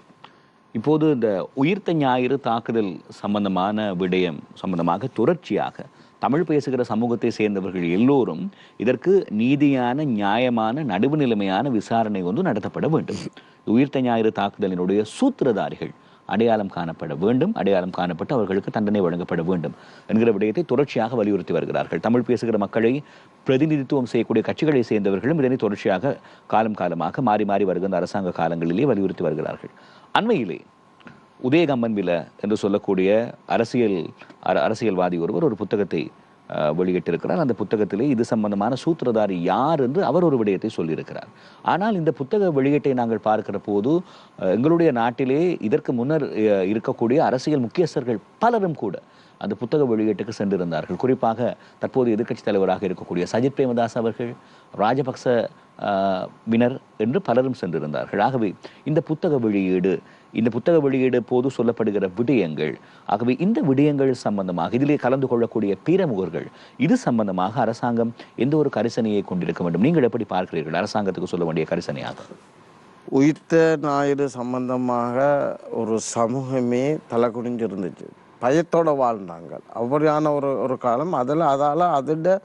A: இப்போது இந்த உயிர்த்த ஞாயிறு தாக்குதல் சம்பந்தமான விடயம் சம்பந்தமாக தொடர்ச்சியாக தமிழ் பேசுகிற சமூகத்தை சேர்ந்தவர்கள் எல்லோரும் இதற்கு நீதியான நியாயமான நடுவு நிலைமையான விசாரணை ஒன்று நடத்தப்பட வேண்டும். உயிர்த்த ஞாயிறு தாக்குதலினுடைய சூத்திரதாரிகள் அடையாளம் காணப்பட வேண்டும், அடையாளம் காணப்பட்டு அவர்களுக்கு தண்டனை வழங்கப்பட வேண்டும் என்கிற விடயத்தை தொடர்ச்சியாக வலியுறுத்தி வருகிறார்கள். தமிழ் பேசுகிற மக்களை பிரதிநிதித்துவம் செய்யக்கூடிய கட்சிகளை சேர்ந்தவர்களும் இதனை தொடர்ச்சியாக காலமாக மாறி மாறி வருகின்ற அரசாங்க காலங்களிலே வலியுறுத்தி வருகிறார்கள். அண்மையிலே உதயகம்மன்வில என்று சொல்லக்கூடிய அரசியல்வாதி ஒருவர் ஒரு புத்தகத்தை வெளியிட்டிருக்கிறார். அந்த புத்தகத்திலே இது சம்பந்தமான சூத்திரதாரி யார் என்று அவர் ஒரு விடயத்தை சொல்லியிருக்கிறார். ஆனால் இந்த புத்தக வெளியீட்டை நாங்கள் பார்க்கிற போது எங்களுடைய நாட்டிலே இதற்கு முன்னர் இருக்கக்கூடிய அரசியல் முக்கியஸ்தர்கள் பலரும் கூட அந்த புத்தக வெளியீட்டுக்கு சென்றிருந்தார்கள். குறிப்பாக தற்போது எதிர்க்கட்சி தலைவராக இருக்கக்கூடிய சஜித் பிரேமதாஸ் அவர்கள், ராஜபக்ச வினர் என்று பலரும் சென்றிருந்தார்கள். ஆகவே இந்த புத்தக வெளியீடு போது சொல்லப்படுகிற விடயங்கள், ஆகவே இந்த விடயங்கள் சம்பந்தமாக இதிலே கலந்து கொள்ளக்கூடிய பிரமுகர்கள் இது சம்பந்தமாக அரசாங்கம் எந்த ஒரு கரிசனையை கொண்டிருக்க வேண்டும்? நீங்கள் எப்படி பார்க்கிறீர்கள் அரசாங்கத்துக்கு சொல்ல வேண்டிய கரிசனையாக?
B: உயிர்த்த ஞாயிறு சம்பந்தமாக ஒரு சமூகமே தலை குனிஞ்சிருந்துச்சு, பயத்தோடு வாழ்ந்தாங்க. அப்படியான ஒரு காலம். அதால் அதோட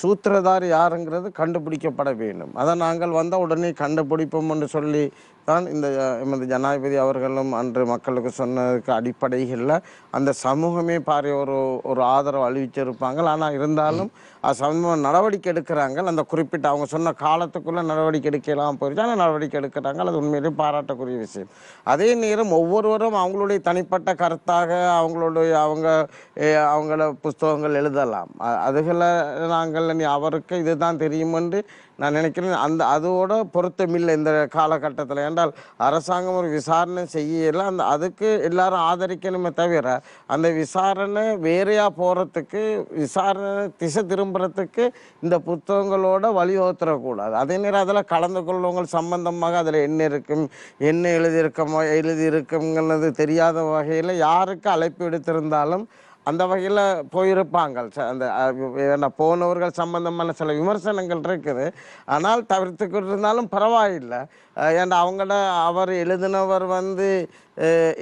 B: சூத்திரதாரி யாருங்கிறது கண்டுபிடிக்கப்பட வேண்டும். அதை நாங்கள் வந்தால் உடனே கண்டுபிடிப்போம் என்று சொல்லி தான் இந்த எமது ஜனாதிபதி அவர்களும் அன்று மக்களுக்கு சொன்னதுக்கு அடிப்படைகளில் அந்த சமூகமே பாரி ஒரு ஆதரவு அளிச்சிருப்பாங்க. ஆனால் இருந்தாலும் சமூகம் நடவடிக்கை எடுக்கிறாங்க. அந்த குறிப்பிட்ட அவங்க சொன்ன காலத்துக்குள்ளே நடவடிக்கை எடுக்கலாம் போயிடுச்சு. ஆனால் நடவடிக்கை எடுக்கிறாங்க. அது உண்மையிலே பாராட்டக்கூடிய விஷயம். அதே நேரம் ஒவ்வொருவரும் அவங்களுடைய தனிப்பட்ட கருத்தாக அவங்கள புஸ்தகங்கள் எழுதலாம். அதுகளை நாங்கள் அவருக்கு இதுதான் தெரியும் என்று நான் நினைக்கிறேன். அதோட பொருத்தமில்லை இந்த காலகட்டத்தில். என்றால் அரசாங்கம் ஒரு விசாரணை செய்யல, அதுக்கு எல்லாரும் ஆதரிக்கணுமே தவிர அந்த விசாரணை வேறையாக போகிறதுக்கு, விசாரணை திசை திரும்புறதுக்கு இந்த புத்தகங்களோட வழிவகுத்துறக்கூடாது. அதே நேரம் அதில் கலந்து கொள்வவங்க சம்பந்தமாக அதில் என்ன இருக்கும், என்ன எழுதியிருக்குங்கிறது தெரியாத வகையில் யாருக்கு அழைப்பு எடுத்திருந்தாலும் அந்த வகையில் போயிருப்பாங்க. அந்த போனவர்கள் சம்பந்தமான சில விமர்சனங்கள் இருக்குது. ஆனால் தவிர்த்துக்கிட்டு இருந்தாலும் பரவாயில்லை. ஏன்னா அவர் எழுதினவர்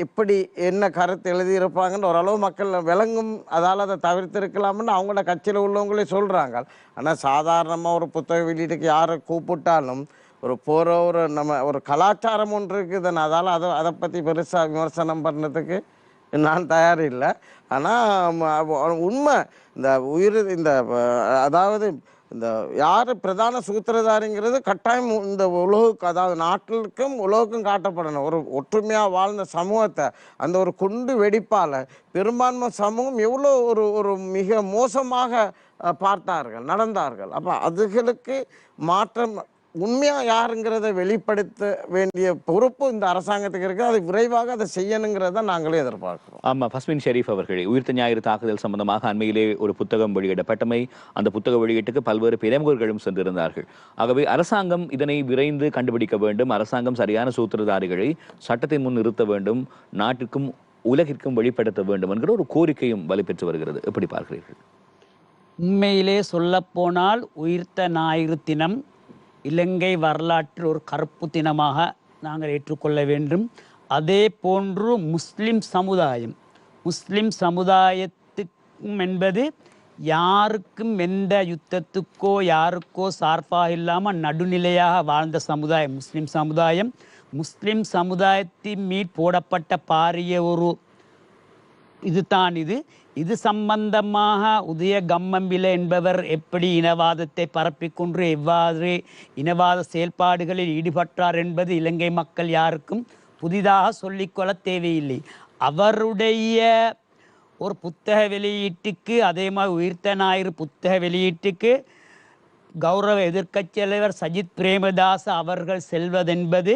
B: இப்படி என்ன கருத்து எழுதியிருப்பாங்கன்னு ஓரளவு மக்கள் விளங்கும். அதால் அதை தவிர்த்திருக்கலாம்னு அவங்களோட கட்சியில் உள்ளவங்களே சொல்கிறாங்க. ஆனால் சாதாரணமாக ஒரு புத்தக வெளியீட்டுக்கு யாரை கூப்பிட்டாலும் நம்ம ஒரு கலாச்சாரம் ஒன்று இருக்குதுன்னு, அதால் அதை பற்றி பெருசாக விமர்சனம் பண்ணுறதுக்கு நான் தயார் இல்லை. ஆனால் உண்மை அதாவது இந்த யார் பிரதான சூத்திரதாரிங்கிறது கட்டாயம் இந்த உலகுக்கு, அதாவது நாட்டிற்கும் உலகுக்கும் காட்டப்படணும். ஒரு ஒற்றுமையாக வாழ்ந்த சமூகத்தை அந்த ஒரு குண்டு வெடிப்பால் பெரும்பான்மை சமூகம் எவ்வளோ ஒரு மிக மோசமாக நடந்தார்கள். அப்போ அதுகளுக்கு மாற்றம் உண்மையாக யாருங்கிறத வெளிப்படுத்த வேண்டிய பொறுப்பு இந்த அரசாங்கத்துக்கு இருக்குது. அது விரைவாக அதை செய்யணுங்கிறத நாங்களே எதிர்பார்க்கிறோம்.
A: ஆமாம், பஸ்மின் ஷெரீப் அவர்களே, உயிர்த்த ஞாயிறு தாக்குதல் சம்பந்தமாக அண்மையிலே ஒரு புத்தகம் வெளியிடப்பட்டமை, அந்த புத்தக வெளியீட்டுக்கு பல்வேறு பிரமுகர்களும் சென்றிருந்தார்கள். ஆகவே அரசாங்கம் இதனை விரைந்து கண்டுபிடிக்க வேண்டும். அரசாங்கம் சரியான சூத்திரதாரிகளை சட்டத்தின் முன் நிறுத்த வேண்டும், நாட்டிற்கும் உலகிற்கும் வெளிப்படுத்த வேண்டும் என்கிற ஒரு கோரிக்கையும் வலுப்பெற்று வருகிறது. எப்படி பார்க்கிறீர்கள்?
C: உண்மையிலே சொல்லப்போனால் உயிர்த்த ஞாயிறு தினம் இலங்கை வரலாற்றில் ஒரு கருப்பு தினமாக நாங்கள் ஏற்றுக்கொள்ள வேண்டும். அதே போன்று முஸ்லிம் சமுதாயத்துக்கும் என்பது யாருக்கும் எந்த யுத்தத்துக்கோ யாருக்கோ சார்பாக இல்லாமல் நடுநிலையாக வாழ்ந்த சமுதாயம் முஸ்லிம் சமுதாயத்தின் மீது போடப்பட்ட பாரிய ஒரு இது சம்பந்தமாக உதய கம்மம்பில என்பவர் எப்படி இனவாதத்தை பரப்பிக்கொண்டு எவ்வாறு இனவாத செயல்பாடுகளில் ஈடுபட்டார் என்பது இலங்கை மக்கள் யாருக்கும் புதிதாக சொல்லிக்கொள்ள தேவையில்லை. அவருடைய ஒரு புத்தக வெளியீட்டுக்கு, அதே மாதிரி உயிர்த்த ஞாயிறு புத்தக வெளியீட்டுக்கு கௌரவ எதிர்க்கட்சி தலைவர் சஜித் பிரேமதாஸ் அவர்கள் செல்வதென்பது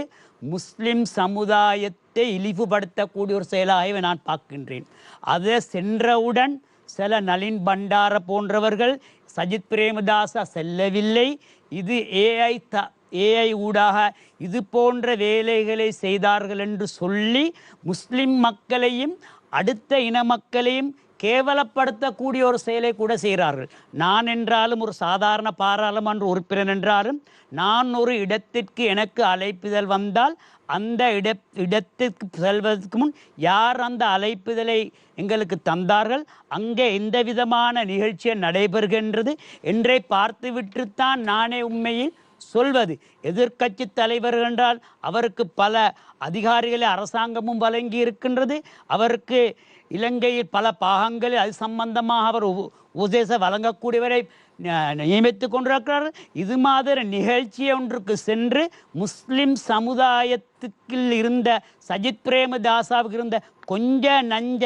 C: முஸ்லிம் சமுதாயத்தை இழிவுபடுத்தக்கூடிய ஒரு செயலாக நான் பார்க்கின்றேன். அதை சென்றவுடன் சில நளின் பண்டார போன்றவர்கள் சஜித் பிரேமதாசா செல்லவில்லை, இது ஏஐ ஊடாக இது போன்ற வேலைகளை செய்தார்கள் என்று சொல்லி முஸ்லிம் மக்களையும் அடுத்த இன மக்களையும் கேவலப்படுத்தக்கூடிய ஒரு செயலை கூட செய்கிறார்கள். நான் என்றாலும் ஒரு சாதாரண பாராளுமன்ற உறுப்பினர் என்றாலும் நான் ஒரு இடத்திற்கு எனக்கு அழைப்புதல் வந்தால் அந்த இடத்திற்கு செல்வதற்கு முன் யார் அந்த அழைப்புதலை எங்களுக்கு தந்தார்கள், அங்கே எந்த விதமான நிகழ்ச்சியை நடைபெறுகின்றது என்றை பார்த்துவிட்டுத்தான் நானே உண்மையில் சொல்வது. எதிர்க்கட்சி தலைவர் என்றால் அவருக்கு பல அதிகாரிகளை அரசாங்கமும் வழங்கி இருக்கின்றது. அவருக்கு இலங்கையில் பல பாகங்களில் அது சம்பந்தமாக அவர் உபதேசம் வழங்கக்கூடியவரை நியமித்து கொண்டிருக்கிறார்கள். இது மாதிரி நிகழ்ச்சி ஒன்றுக்கு சென்று முஸ்லிம் சமுதாயத்துக்கு இருந்த சஜித் பிரேமதாசாவுக்கு இருந்த கொஞ்ச நஞ்ச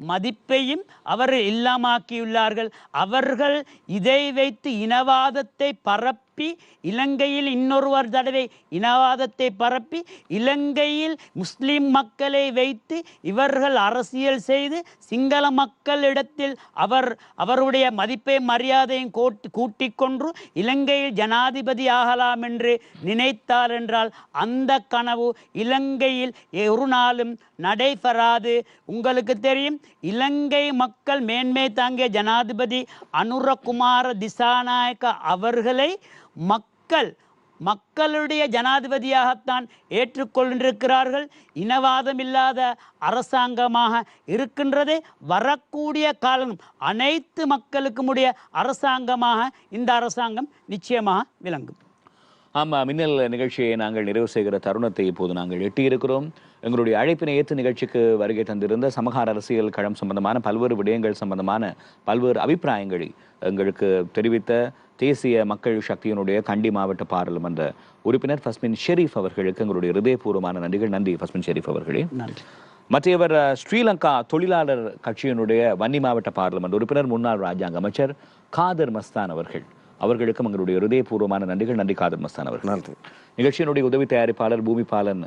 C: மதிப்பையும் அவர் இல்லாமாக்கியுள்ளார்கள். அவர்கள் இதை வைத்து இனவாதத்தை பரப்பி இலங்கையில் இன்னொருவர் தடவை இனவாதத்தை பரப்பி இலங்கையில் முஸ்லிம் மக்களை வைத்து இவர்கள் அரசியல் செய்து சிங்கள மக்களிடத்தில் அவருடைய மதிப்பை மரியாதையும் கூட்டிக் கொன்று இலங்கையில் ஜனாதிபதி ஆகலாம் என்று நினைத்தார் என்றால் அந்த கனவு இலங்கையில் ஒரு நாளும் நடைபெறாது. உங்களுக்கு தெரியும், இலங்கை மக்கள் மேன்மை தாங்கிய ஜனாதிபதி அனுரகுமார திசாநாயக்க அவர்களை மக்களுடைய ஜனாதிபதியாகத்தான் ஏற்றுக்கொண்டிருக்கிறார்கள். இனவாதம் இல்லாத அரசாங்கமாக இருக்கின்றது. வரக்கூடிய காலம் அனைத்து மக்களுக்கும் உடைய அரசாங்கமாக இந்த அரசாங்கம் நிச்சயமாக விளங்கும்.
A: ஆமாம், மின்னல் நிகழ்ச்சியை நாங்கள் நிறைவு செய்கிற தருணத்தை இப்போது நாங்கள் எட்டியிருக்கிறோம். எங்களுடைய அழைப்பினை ஏற்று நிகழ்ச்சிக்கு வருகை தந்திருந்த சமகார அரசியல் களம் சம்பந்தமான பல்வேறு விடயங்கள் சம்பந்தமான பல்வேறு அபிப்பிராயங்களை எங்களுக்கு தெரிவித்த தேசிய மக்கள் சக்தியினுடைய கண்டி மாவட்ட பாராளுமன்ற உறுப்பினர் ஃபஸ்மின் ஷெரீப் அவர்களுக்கு எங்களுடைய ஹிருதயபூர்வமான நன்றிகள். நன்றி ஃபஸ்மின் ஷெரீப் அவர்களே.
C: நன்றி.
A: மற்றவர் ஸ்ரீலங்கா தொழிலாளர் கட்சியினுடைய வன்னி மாவட்ட பாராளுமன்ற உறுப்பினர் முன்னாள் ராஜாங்க அமைச்சர் காதர் மஸ்தான் அவர்களுக்கும் எங்களுடைய ஹிருதயபூர்வமான நன்றிகள். நன்றி காதர் மஸ்தான் அவர்கள்.
B: நன்றி.
A: நிகழ்ச்சியினுடைய உதவி தயாரிப்பாளர் பூமிபாலன்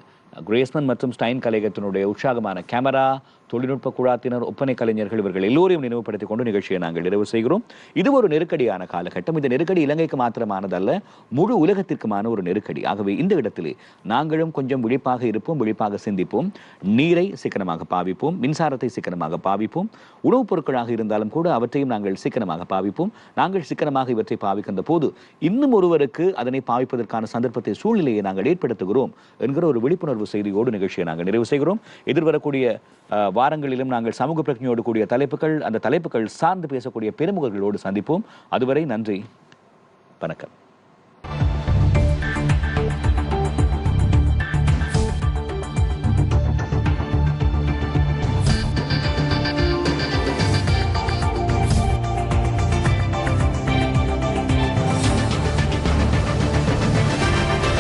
A: கிரேஸ்மன் மற்றும் ஸ்டைன் கலையகத்தினுடைய உற்சாகமான கேமரா தொழில்நுட்ப குழாத்தினர் ஒப்பனை கலைஞர்கள் இவர்கள் எல்லோரையும் நினைவுபடுத்திக் கொண்டு நிகழ்ச்சியை நாங்கள் நிறைவு செய்கிறோம். இது ஒரு நெருக்கடியான காலகட்டம். இந்த நெருக்கடி இலங்கைக்கு மாத்திரமானதல்ல, முழு உலகத்திற்குமான ஒரு நெருக்கடி. ஆகவே இந்த இடத்திலே நாங்களும் கொஞ்சம் விழிப்பாக இருப்போம், விழிப்பாக சிந்திப்போம். நீரை சிக்கனமாக பாவிப்போம், மின்சாரத்தை சிக்கனமாக பாவிப்போம். உணவுப் பொருட்களாக இருந்தாலும் கூட அவற்றையும் நாங்கள் சிக்கனமாக பாவிப்போம். நாங்கள் சிக்கனமாக இவற்றை பாவிக்கின்ற போது இன்னும் ஒருவருக்கு அதனை பாவிப்பதற்கான சந்தர்ப்பத்தை சூழ்நிலையை நாங்கள் ஏற்படுத்துகிறோம் என்கிற ஒரு விழிப்புணர்வு செய்தியோடு நிகழ்ச்சியை நாங்கள் நிறைவு செய்கிறோம். எதிர்வரக்கூடிய வாரங்களிலும் நாங்கள் சமூக பிரச்சனையோடு கூடிய அந்த தலைப்புகள் சார்ந்து பேசக்கூடிய பெருமுகர்களோடு சந்திப்போம். அதுவரை நன்றி, வணக்கம்.